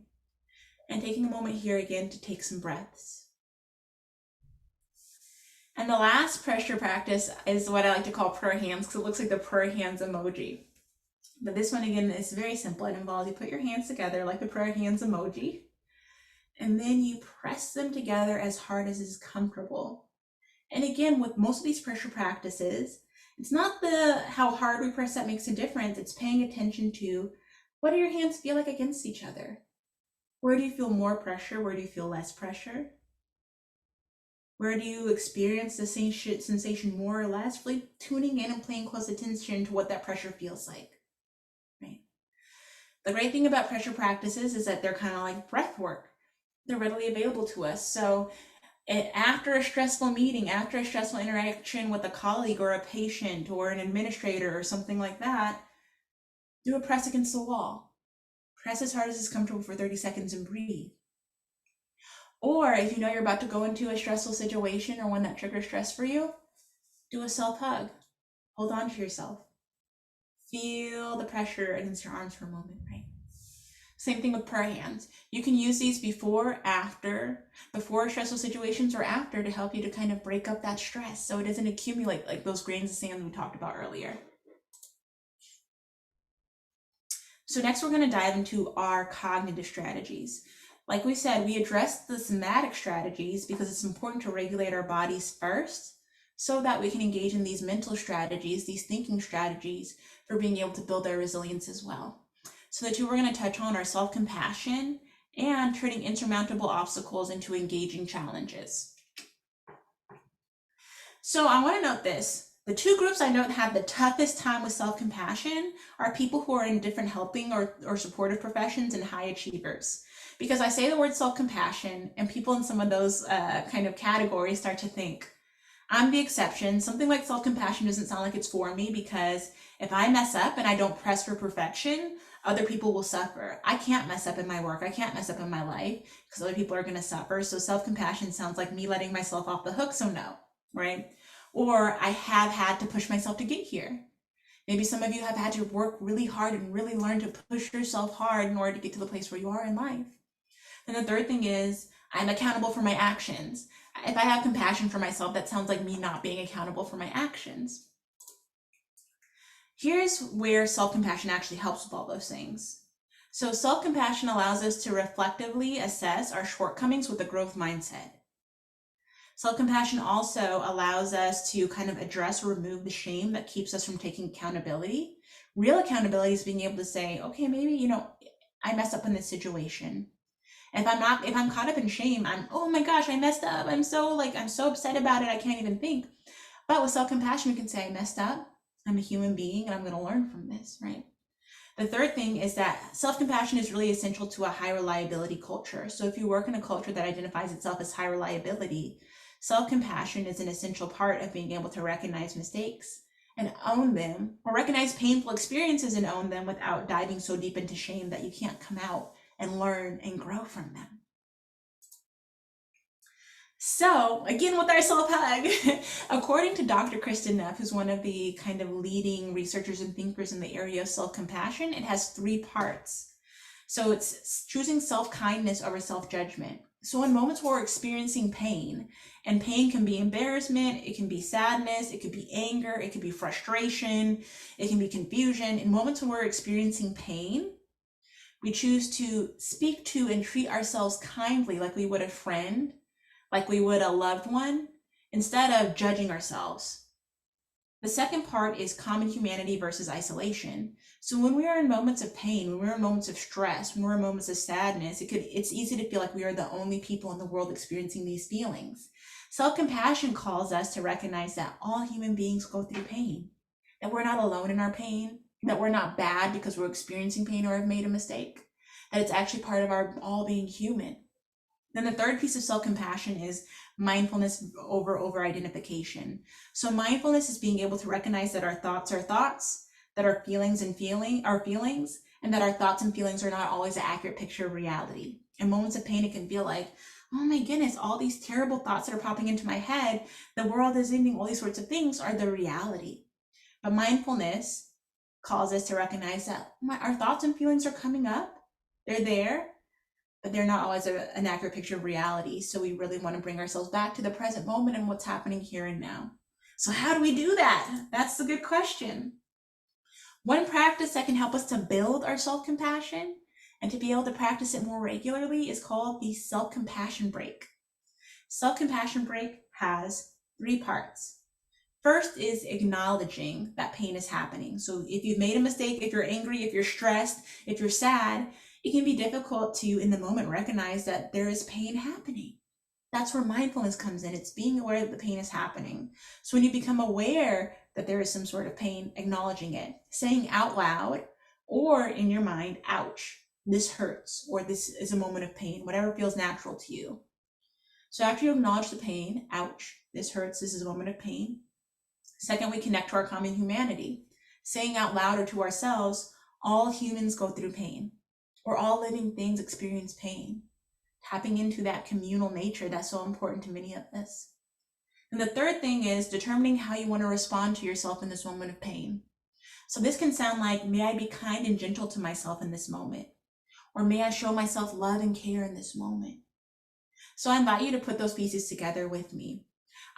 And taking a moment here again to take some breaths. And the last pressure practice is what I like to call prayer hands, because it looks like the prayer hands emoji. But this one, again, is very simple. It involves you put your hands together like the prayer hands emoji, and then you press them together as hard as is comfortable. And again, with most of these pressure practices, it's not how hard we press that makes a difference. It's paying attention to, what do your hands feel like against each other? Where do you feel more pressure? Where do you feel less pressure? Where do you experience the same sensation more or less? Really tuning in and paying close attention to what that pressure feels like, right? The great thing about pressure practices is that they're kind of like breath work. They're readily available to us. So after a stressful meeting, after a stressful interaction with a colleague or a patient or an administrator or something like that, do a press against the wall. Press as hard as is comfortable for 30 seconds and breathe. Or if you know you're about to go into a stressful situation or one that triggers stress for you, do a self hug. Hold on to yourself. Feel the pressure against your arms for a moment, right? Same thing with prayer hands. You can use these before stressful situations or after to help you to kind of break up that stress so it doesn't accumulate like those grains of sand we talked about earlier. So next we're going to dive into our cognitive strategies. Like we said, we addressed the somatic strategies because it's important to regulate our bodies first so that we can engage in these mental strategies, these thinking strategies for being able to build our resilience as well. So the two we're going to touch on are self-compassion and turning insurmountable obstacles into engaging challenges. So I want to note this. The two groups I know have the toughest time with self-compassion are people who are in different helping or supportive professions and high achievers. Because I say the word self-compassion and people in some of those kind of categories start to think, I'm the exception. Something like self-compassion doesn't sound like it's for me because if I mess up and I don't press for perfection, other people will suffer. I can't mess up in my work. I can't mess up in my life because other people are going to suffer. So self-compassion sounds like me letting myself off the hook. So no, right? Or I have had to push myself to get here. Maybe some of you have had to work really hard and really learn to push yourself hard in order to get to the place where you are in life. And the third thing is I'm accountable for my actions. If I have compassion for myself, that sounds like me not being accountable for my actions. Here's where self-compassion actually helps with all those things. So self-compassion allows us to reflectively assess our shortcomings with a growth mindset. Self-compassion also allows us to kind of address or remove the shame that keeps us from taking accountability. Real accountability is being able to say, okay, maybe, I messed up in this situation. If I'm caught up in shame, oh my gosh, I messed up. I'm so upset about it. I can't even think. But with self-compassion, we can say I messed up. I'm a human being and I'm going to learn from this, right? The third thing is that self-compassion is really essential to a high reliability culture. So if you work in a culture that identifies itself as high reliability, self-compassion is an essential part of being able to recognize mistakes and own them, or recognize painful experiences and own them without diving so deep into shame that you can't come out and learn and grow from them. So again, with our self-hug, according to Dr. Kristen Neff, who's one of the kind of leading researchers and thinkers in the area of self-compassion, it has 3 parts. So it's choosing self-kindness over self-judgment. So in moments where we're experiencing pain, and pain can be embarrassment, it can be sadness, it could be anger, it could be frustration, it can be confusion. In moments when we're experiencing pain, we choose to speak to and treat ourselves kindly like we would a friend, like we would a loved one, instead of judging ourselves. The second part is common humanity versus isolation. So when we are in moments of pain, when we're in moments of stress, when we're in moments of sadness, it's easy to feel like we are the only people in the world experiencing these feelings. Self-compassion calls us to recognize that all human beings go through pain, that we're not alone in our pain, that we're not bad because we're experiencing pain or have made a mistake, that it's actually part of our all being human. Then the third piece of self-compassion is mindfulness over identification. So mindfulness is being able to recognize that our thoughts are thoughts, that our feelings are feelings, and that our thoughts and feelings are not always an accurate picture of reality. In moments of pain, it can feel like, oh my goodness, all these terrible thoughts that are popping into my head, the world is ending, all these sorts of things are the reality. But mindfulness calls us to recognize that our thoughts and feelings are coming up, they're there, but they're not always an accurate picture of reality. So we really want to bring ourselves back to the present moment and what's happening here and now. So how do we do that? That's the good question. One practice that can help us to build our self-compassion and to be able to practice it more regularly is called the self-compassion break. Self-compassion break has 3 parts. First is acknowledging that pain is happening. So if you've made a mistake, if you're angry, if you're stressed, if you're sad, it can be difficult to, in the moment, recognize that there is pain happening. That's where mindfulness comes in. It's being aware that the pain is happening. So when you become aware that there is some sort of pain, acknowledging it, saying out loud or in your mind, ouch, this hurts, or this is a moment of pain, whatever feels natural to you. So after you acknowledge the pain, ouch, this hurts, this is a moment of pain. Second, we connect to our common humanity, saying out loud or to ourselves, all humans go through pain, or all living things experience pain. tapping into that communal nature that's so important to many of us. And the third thing is determining how you want to respond to yourself in this moment of pain. So this can sound like, may I be kind and gentle to myself in this moment? Or may I show myself love and care in this moment? So I invite you to put those pieces together with me.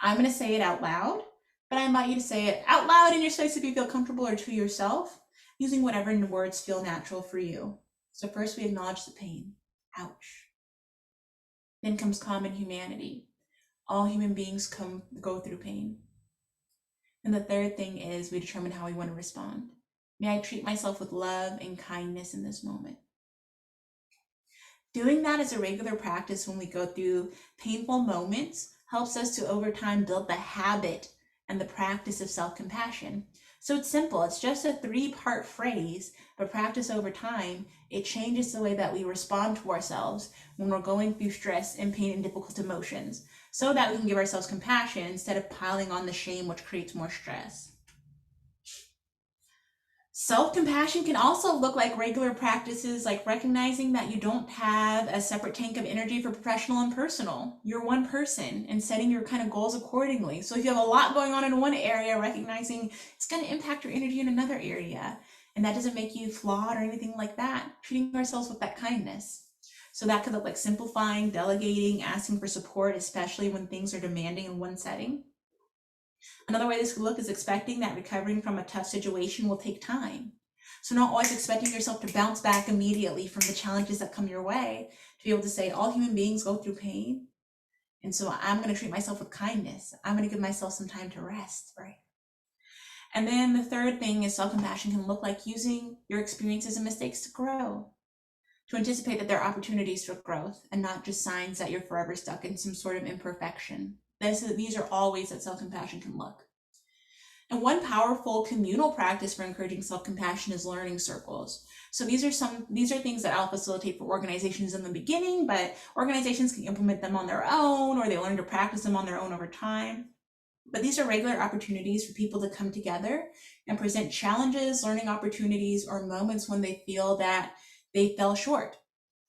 I'm going to say it out loud, but I invite you to say it out loud in your space if you feel comfortable, or to yourself, using whatever words feel natural for you. So first we acknowledge the pain. Ouch. Then comes common humanity. All human beings go through pain. And the third thing is we determine how we want to respond. May I treat myself with love and kindness in this moment? Doing that as a regular practice when we go through painful moments helps us to, over time, build the habit and the practice of self-compassion. So it's simple. It's just a 3-part phrase, but practice over time, it changes the way that we respond to ourselves when we're going through stress and pain and difficult emotions, so that we can give ourselves compassion instead of piling on the shame, which creates more stress. Self-compassion can also look like regular practices, like recognizing that you don't have a separate tank of energy for professional and personal. You're one person, and setting your kind of goals accordingly. So if you have a lot going on in one area, recognizing it's going to impact your energy in another area, and that doesn't make you flawed or anything like that. Treating ourselves with that kindness. So that could look like simplifying, delegating, asking for support, especially when things are demanding in one setting. Another way this could look is expecting that recovering from a tough situation will take time. So not always expecting yourself to bounce back immediately from the challenges that come your way, to be able to say all human beings go through pain. And so I'm going to treat myself with kindness. I'm going to give myself some time to rest, right? And then the third thing is self-compassion can look like using your experiences and mistakes to grow, to anticipate that there are opportunities for growth and not just signs that you're forever stuck in some sort of imperfection. These are all ways that self-compassion can look. And one powerful communal practice for encouraging self-compassion is learning circles. So these are things that I'll facilitate for organizations in the beginning, but organizations can implement them on their own, or they learn to practice them on their own over time. But these are regular opportunities for people to come together and present challenges, learning opportunities, or moments when they feel that they fell short.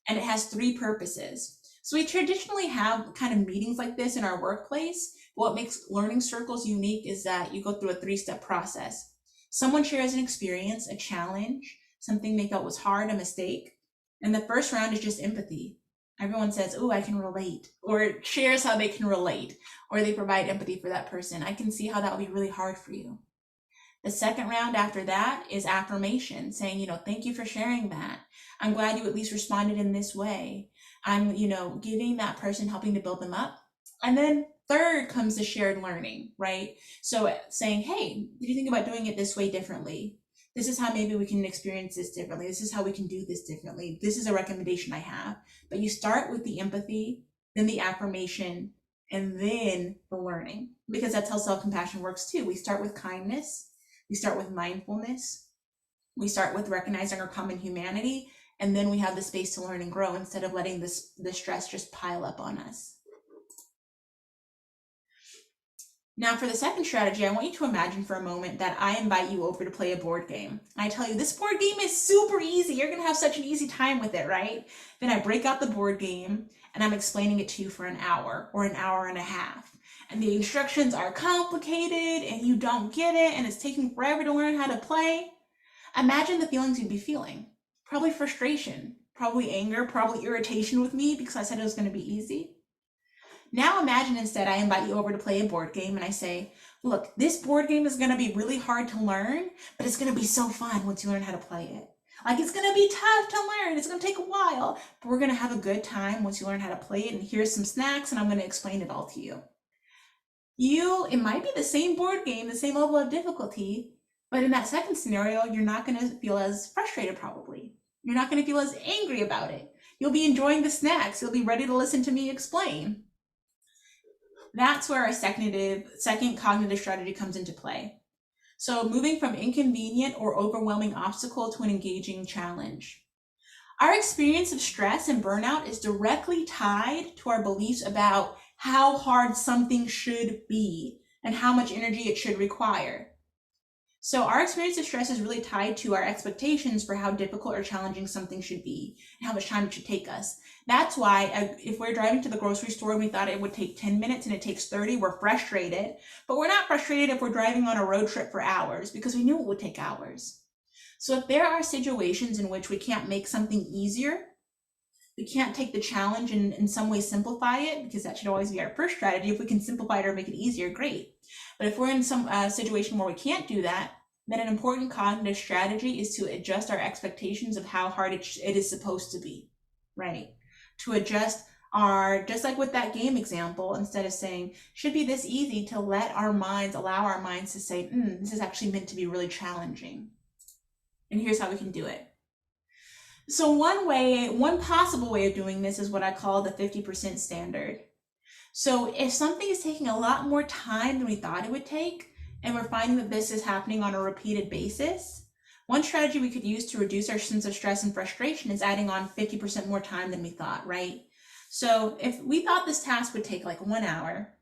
And it has 3 purposes. So we traditionally have kind of meetings like this in our workplace. What makes learning circles unique is that you go through a 3-step process. Someone shares an experience, a challenge, something they felt was hard, a mistake. And the first round is just empathy. Everyone says, oh, I can relate, or shares how they can relate, or they provide empathy for that person. I can see how that would be really hard for you. The second round after that is affirmation, saying, thank you for sharing that. I'm glad you at least responded in this way. I'm, giving that person, helping to build them up. And then third comes the shared learning, right? So saying, hey, did you think about doing it this way differently? This is how maybe we can experience this differently. This is how we can do this differently. This is a recommendation I have. But you start with the empathy, then the affirmation, and then the learning, because that's how self-compassion works too. We start with kindness. We start with mindfulness. We start with recognizing our common humanity, and then we have the space to learn and grow instead of letting the stress just pile up on us. Now for the second strategy, I want you to imagine for a moment that I invite you over to play a board game. I tell you, this board game is super easy. You're gonna have such an easy time with it, right? Then I break out the board game and I'm explaining it to you for an hour or an hour and a half. And the instructions are complicated and you don't get it and it's taking forever to learn how to play. Imagine the feelings you'd be feeling. Probably frustration, probably anger, probably irritation with me because I said it was gonna be easy. Now imagine instead I invite you over to play a board game and I say, look, this board game is gonna be really hard to learn, but it's gonna be so fun once you learn how to play it. Like it's gonna be tough to learn, it's gonna take a while, but we're gonna have a good time once you learn how to play it, and here's some snacks and I'm gonna explain it all to you. It might be the same board game, the same level of difficulty, but in that second scenario, you're not gonna feel as frustrated probably. You're not gonna feel as angry about it. You'll be enjoying the snacks, you'll be ready to listen to me explain. That's where our second cognitive strategy comes into play. So moving from inconvenient or overwhelming obstacle to an engaging challenge. Our experience of stress and burnout is directly tied to our beliefs about how hard something should be and how much energy it should require. So our experience of stress is really tied to our expectations for how difficult or challenging something should be and how much time it should take us. That's why if we're driving to the grocery store and we thought it would take 10 minutes and it takes 30, we're frustrated. But we're not frustrated if we're driving on a road trip for hours because we knew it would take hours. So if there are situations in which we can't make something easier, we can't take the challenge and in some way simplify it, because that should always be our first strategy. If we can simplify it or make it easier, great. But if we're in some situation where we can't do that, then an important cognitive strategy is to adjust our expectations of how hard it is supposed to be, right? To adjust just like with that game example, instead of saying, should be this easy, to allow our minds to say, this is actually meant to be really challenging. And here's how we can do it. So one possible way of doing this is what I call the 50% standard. So if something is taking a lot more time than we thought it would take, and we're finding that this is happening on a repeated basis, one strategy we could use to reduce our sense of stress and frustration is adding on 50% more time than we thought, right? So if we thought this task would take like 1 hour,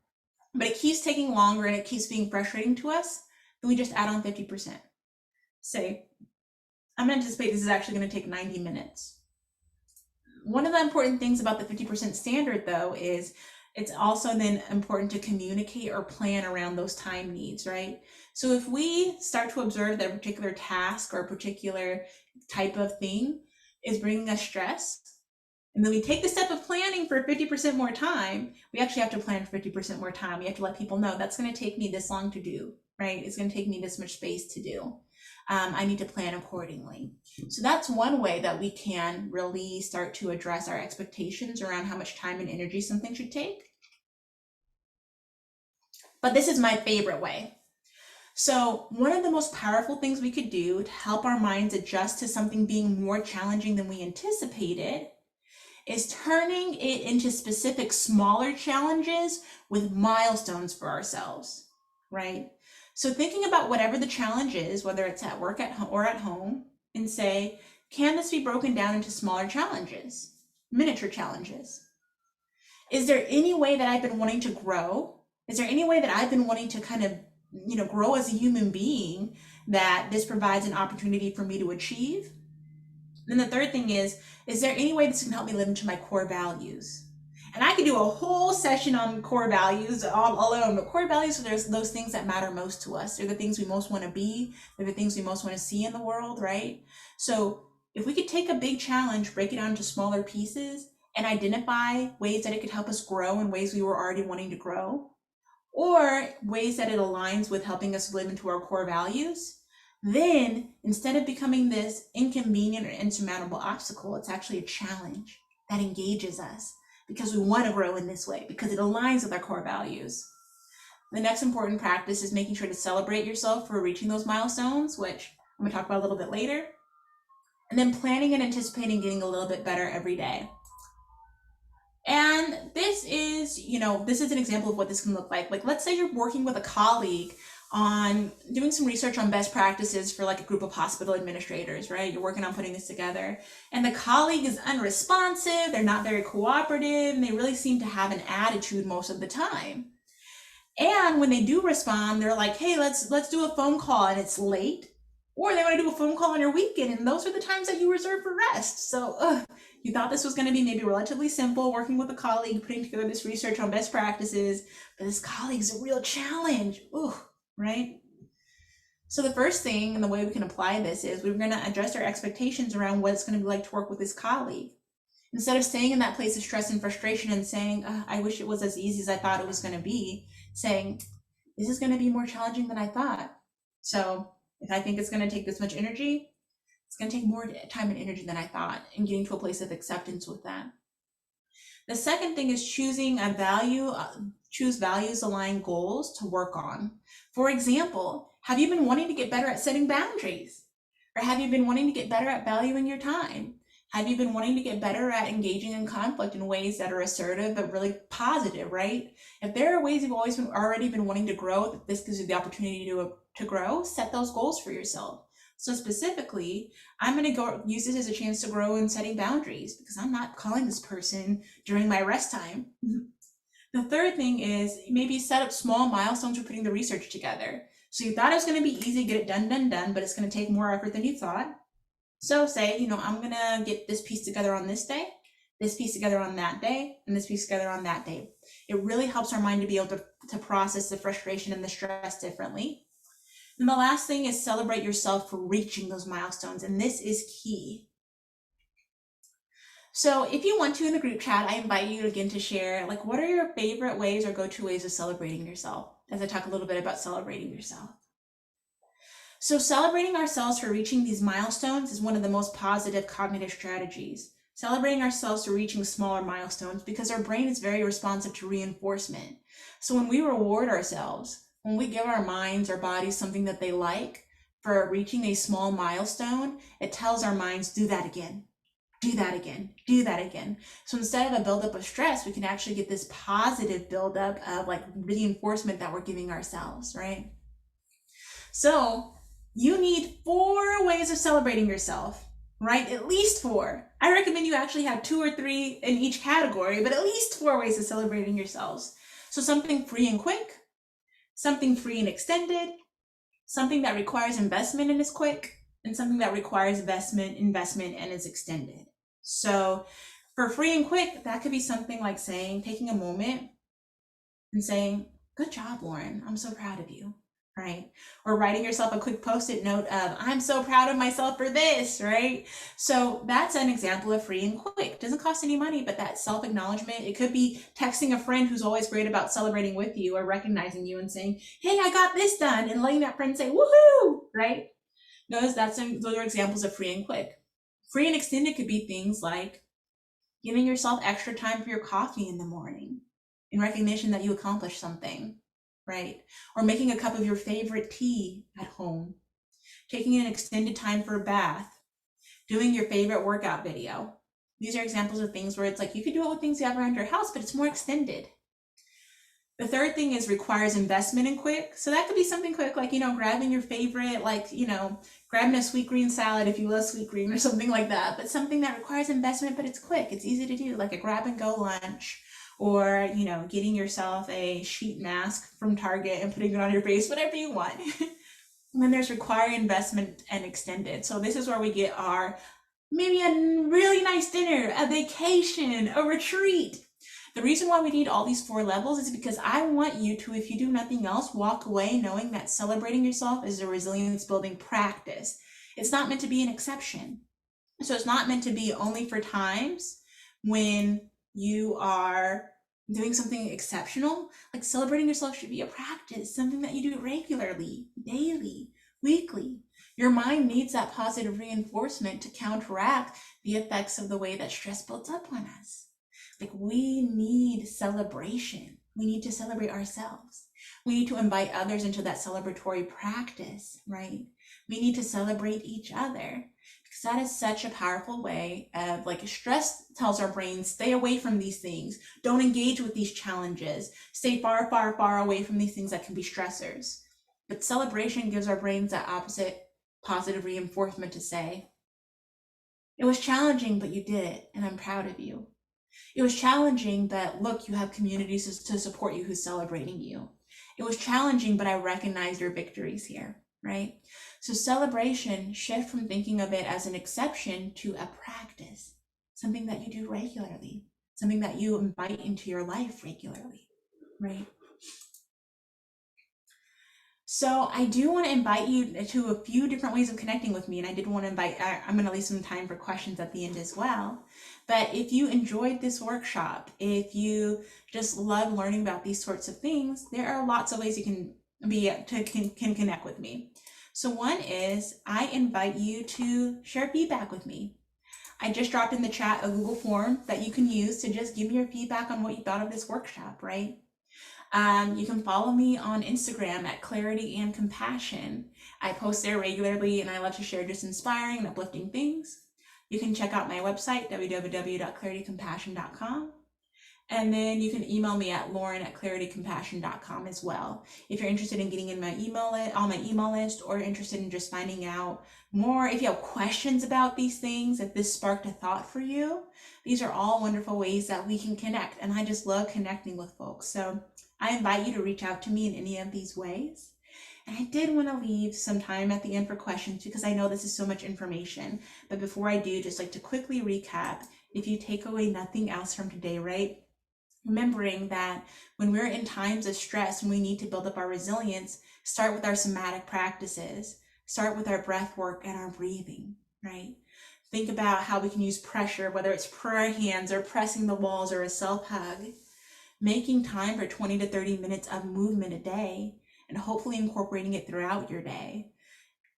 but it keeps taking longer and it keeps being frustrating to us, then we just add on 50%. Say, I'm going to anticipate this is actually going to take 90 minutes. One of the important things about the 50% standard, though, is it's also then important to communicate or plan around those time needs, right? So if we start to observe that a particular task or a particular type of thing is bringing us stress, and then we take the step of planning for 50% more time, we actually have to plan for 50% more time. We have to let people know that's going to take me this long to do, right? It's going to take me this much space to do. I need to plan accordingly. So that's one way that we can really start to address our expectations around how much time and energy something should take. But this is my favorite way. So one of the most powerful things we could do to help our minds adjust to something being more challenging than we anticipated is turning it into specific smaller challenges with milestones for ourselves, right? So thinking about whatever the challenge is, whether it's at work or at home, and say, can this be broken down into smaller challenges, miniature challenges? Is there any way that I've been wanting to grow? Is there any way that I've been wanting to kind of, grow as a human being that this provides an opportunity for me to achieve? Then the third thing is there any way this can help me live into my core values? And I could do a whole session on core values all alone, but core values are those things that matter most to us. They're the things we most want to be. They're the things we most want to see in the world, right? So if we could take a big challenge, break it down into smaller pieces, and identify ways that it could help us grow in ways we were already wanting to grow, or ways that it aligns with helping us live into our core values, then instead of becoming this inconvenient or insurmountable obstacle, it's actually a challenge that engages us because we want to grow in this way, because it aligns with our core values. The next important practice is making sure to celebrate yourself for reaching those milestones, which I'm going to talk about a little bit later. And then planning and anticipating getting a little bit better every day. And this is an example of what this can look like. Like, let's say you're working with a colleague on doing some research on best practices for like a group of hospital administrators, right? You're working on putting this together, and the colleague is unresponsive, they're not very cooperative, and they really seem to have an attitude most of the time. And when they do respond, they're like, hey, let's do a phone call, and it's late. Or they want to do a phone call on your weekend, and those are the times that you reserve for rest. So you thought this was going to be maybe relatively simple, working with a colleague, putting together this research on best practices, but this colleague's a real challenge, right? So the first thing and the way we can apply this is we're going to adjust our expectations around what it's going to be like to work with this colleague. Instead of staying in that place of stress and frustration and saying, I wish it was as easy as I thought it was going to be, saying, this is going to be more challenging than I thought. So if I think it's going to take this much energy, it's going to take more time and energy than I thought, and getting to a place of acceptance with that. The second thing is choose values aligned goals to work on. For example, have you been wanting to get better at setting boundaries? Or have you been wanting to get better at valuing your time? Have you been wanting to get better at engaging in conflict in ways that are assertive but really positive, right? If there are ways you've already been wanting to grow, this gives you the opportunity to grow, set those goals for yourself. So specifically, I'm going to go use this as a chance to grow in setting boundaries, because I'm not calling this person during my rest time. The third thing is maybe set up small milestones for putting the research together. So you thought it was going to be easy, get it done, but it's going to take more effort than you thought. So say, I'm going to get this piece together on this day, this piece together on that day, and this piece together on that day. It really helps our mind to be able to process the frustration and the stress differently. And the last thing is celebrate yourself for reaching those milestones. And this is key. So if you want to, in the group chat, I invite you again to share, like, what are your favorite ways or go-to ways of celebrating yourself, as I talk a little bit about celebrating yourself. So celebrating ourselves for reaching these milestones is one of the most positive cognitive strategies. Celebrating ourselves for reaching smaller milestones, because our brain is very responsive to reinforcement. So when we reward ourselves, when we give our minds or bodies something that they like for reaching a small milestone, it tells our minds, do that again, do that again, do that again. So instead of a buildup of stress, we can actually get this positive buildup of like reinforcement that we're giving ourselves, right? So you need 4 ways of celebrating yourself, right? At least 4. I recommend you actually have 2 or 3 in each category, but at least 4 ways of celebrating yourselves. So something free and quick, something free and extended, something that requires investment and is quick, and something that requires investment and is extended. So for free and quick, that could be something like taking a moment and saying, good job, Lauren, I'm so proud of you, right? Or writing yourself a quick post-it note of, I'm so proud of myself for this, right? So that's an example of free and quick. Doesn't cost any money, but that self-acknowledgement. It could be texting a friend who's always great about celebrating with you or recognizing you and saying, hey, I got this done, and letting that friend say, woohoo, right? Those are examples of free and quick. Free and extended could be things like giving yourself extra time for your coffee in the morning in recognition that you accomplished something, right? Or making a cup of your favorite tea at home, taking an extended time for a bath, doing your favorite workout video. These are examples of things where it's like you could do it with things you have around your house, but it's more extended. The third thing is requires investment and quick. So that could be something quick, like, grabbing your favorite, grabbing a sweet green salad if you love sweet green or something like that, but something that requires investment, but it's quick, it's easy to do, like a grab and go lunch, or, getting yourself a sheet mask from Target and putting it on your face, whatever you want. And then there's require investment and extended. So this is where we get our, maybe a really nice dinner, a vacation, a retreat. The reason why we need all these 4 levels is because I want you to, if you do nothing else, walk away knowing that celebrating yourself is a resilience building practice. It's not meant to be an exception. So it's not meant to be only for times when you are doing something exceptional. Like celebrating yourself should be a practice, something that you do regularly, daily, weekly. Your mind needs that positive reinforcement to counteract the effects of the way that stress builds up on us. Like, we need celebration. We need to celebrate ourselves. We need to invite others into that celebratory practice, right? We need to celebrate each other, because that is such a powerful way of, like, stress tells our brains, stay away from these things. Don't engage with these challenges. Stay far, far, far away from these things that can be stressors. But celebration gives our brains that opposite positive reinforcement to say, it was challenging, but you did it, and I'm proud of you. It was challenging, but look, you have communities to support you who's celebrating you. It was challenging, but I recognize your victories here, right? So celebration, shift from thinking of it as an exception to a practice, something that you do regularly, something that you invite into your life regularly, right? So I do want to invite you to a few different ways of connecting with me, and I did want to I'm going to leave some time for questions at the end as well. But if you enjoyed this workshop, if you just love learning about these sorts of things, there are lots of ways you can connect with me. So one is I invite you to share feedback with me. I just dropped in the chat a Google form that you can use to just give me your feedback on what you thought of this workshop, right? You can follow me on Instagram at Clarity and Compassion. I post there regularly, and I love to share just inspiring and uplifting things. You can check out my website, www.claritycompassion.com. And then you can email me at lauren@claritycompassion.com as well. If you're interested in getting in my on my email list, or interested in just finding out more, if you have questions about these things, if this sparked a thought for you, these are all wonderful ways that we can connect. And I just love connecting with folks. So I invite you to reach out to me in any of these ways. And I did want to leave some time at the end for questions because I know this is so much information. But before I do, just like to quickly recap, if you take away nothing else from today, right? Remembering that when we're in times of stress and we need to build up our resilience, start with our somatic practices, start with our breath work and our breathing, right? Think about how we can use pressure, whether it's prayer hands or pressing the walls or a self hug, making time for 20 to 30 minutes of movement a day, and hopefully incorporating it throughout your day.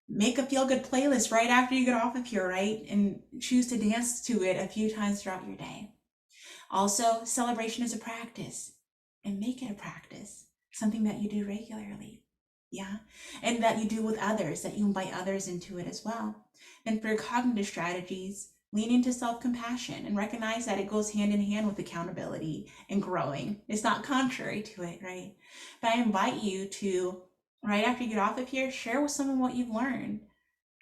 Make a feel good playlist right after you get off of here, right? And choose to dance to it a few times throughout your day. Also, celebration is a practice, and make it a practice, something that you do regularly. Yeah. And that you do with others, that you invite others into it as well. And for your cognitive strategies, lean into self-compassion and recognize that it goes hand in hand with accountability and growing. It's not contrary to it, right? But I invite you to, right after you get off of here, share with someone what you've learned.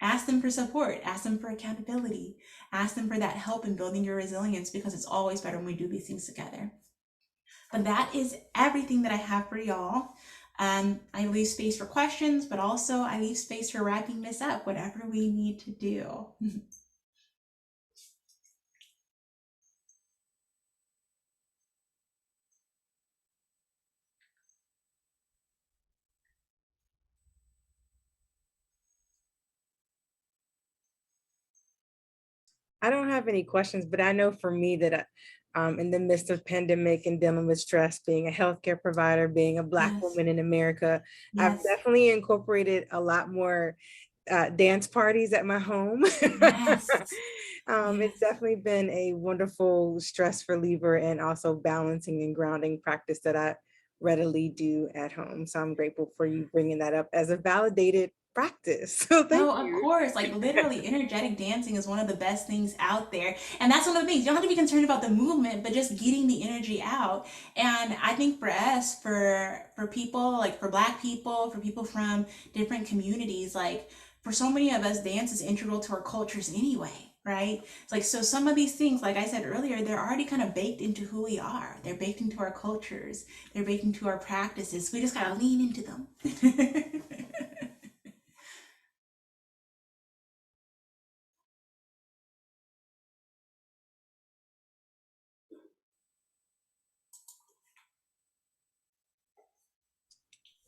Ask them for support, ask them for accountability, ask them for that help in building your resilience, because it's always better when we do these things together. But that is everything that I have for y'all. I leave space for questions, but also I leave space for wrapping this up, whatever we need to do. I don't have any questions, but I know for me that in the midst of pandemic and dealing with stress, being a healthcare provider, being a Black Yes, woman in America, I've yes, definitely incorporated a lot more dance parties at my home. yes, It's yes. definitely been a wonderful stress reliever and also balancing and grounding practice that I readily do at home. So I'm grateful for you bringing that up as a validated practice. So thank Oh, of you. course. Like literally, energetic dancing is one of the best things out there. And that's one of the things. You don't have to be concerned about the movement, but just getting the energy out. And I think for us, for people, like for Black people, for people from different communities, like for so many of us, dance is integral to our cultures anyway, right? It's like, so some of these things, like I said earlier, they're already kind of baked into who we are. They're baked into our cultures. They're baked into our practices. We just gotta lean into them.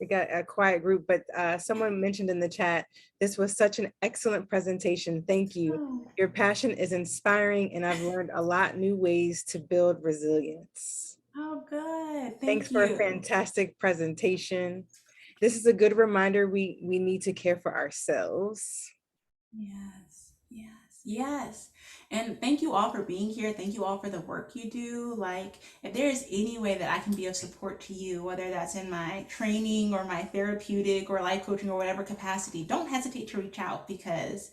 We got a quiet group, but someone mentioned in the chat, this was such an excellent presentation. Thank you. Oh, Your passion is inspiring, and I've learned a lot new ways to build resilience. oh, good. Thanks Thank for a you. fantastic presentation. This is a good reminder we need to care for ourselves. Yes, yes, yes. And thank you all for being here. Thank you all for the work you do. Like, if there's any way that I can be of support to you, whether that's in my training or my therapeutic or life coaching or whatever capacity, don't hesitate to reach out, because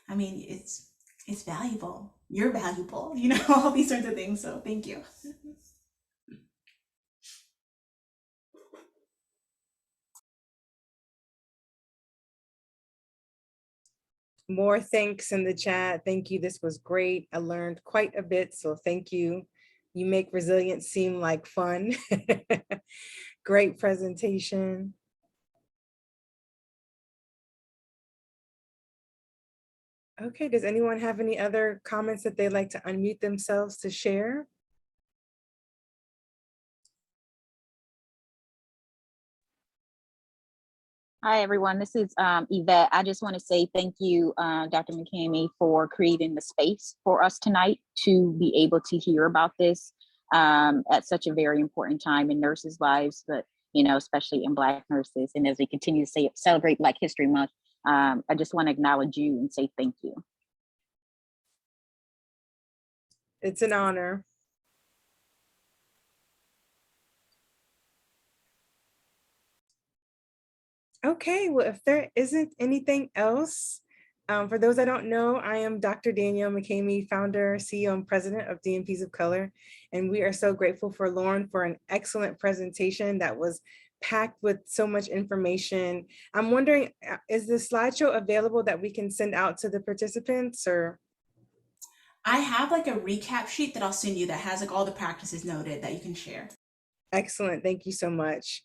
I mean, it's valuable. You're valuable, all these sorts of things. So thank you. More thanks in the chat. Thank you. This was great. I learned quite a bit, so thank you. You make resilience seem like fun. Great presentation. Okay, does anyone have any other comments that they'd like to unmute themselves to share? Hi, everyone. This is Yvette. I just want to say thank you, Dr. McCamey, for creating the space for us tonight to be able to hear about this at such a very important time in nurses' lives, but especially in Black nurses. And as we continue to celebrate Black History Month, I just want to acknowledge you and say thank you. It's an honor. Okay, well, if there isn't anything else, for those that don't know, I am Dr. Danielle McCamey, founder, CEO, and president of DMPs of Color. And we are so grateful for Lauren for an excellent presentation that was packed with so much information. I'm wondering, is the slideshow available that we can send out to the participants, or? I have like a recap sheet that I'll send you that has like all the practices noted that you can share. Excellent, thank you so much.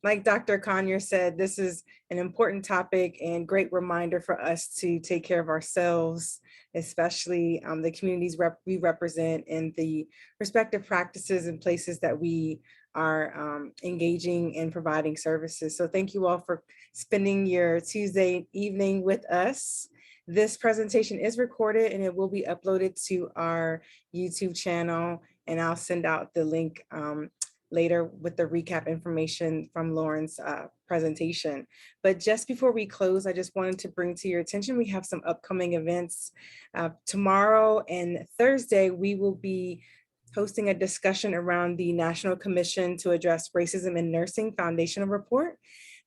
like Dr. Conyer said, this is an important topic and great reminder for us to take care of ourselves, especially the communities we represent and the respective practices and places that we are engaging and providing services. So thank you all for spending your Tuesday evening with us. This presentation is recorded and it will be uploaded to our YouTube channel, and I'll send out the link later with the recap information from Lauren's presentation. But just before we close, I just wanted to bring to your attention, we have some upcoming events. Tomorrow and Thursday, we will be hosting a discussion around the National Commission to Address Racism in Nursing Foundational Report.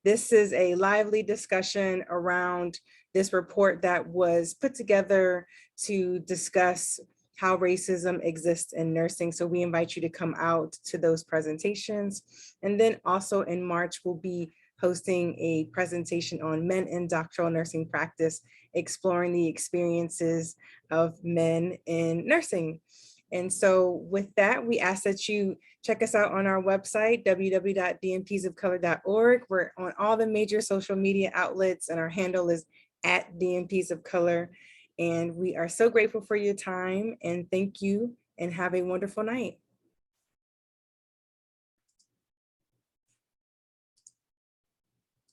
This is a lively discussion around this report that was put together to discuss how racism exists in nursing. So we invite you to come out to those presentations. And then also in March, we'll be hosting a presentation on men in doctoral nursing practice, exploring the experiences of men in nursing. And so with that, we ask that you check us out on our website, www.dnpsofcolor.org. We're on all the major social media outlets, and our handle is @DNPsofColor. And we are so grateful for your time, and thank you, and have a wonderful night.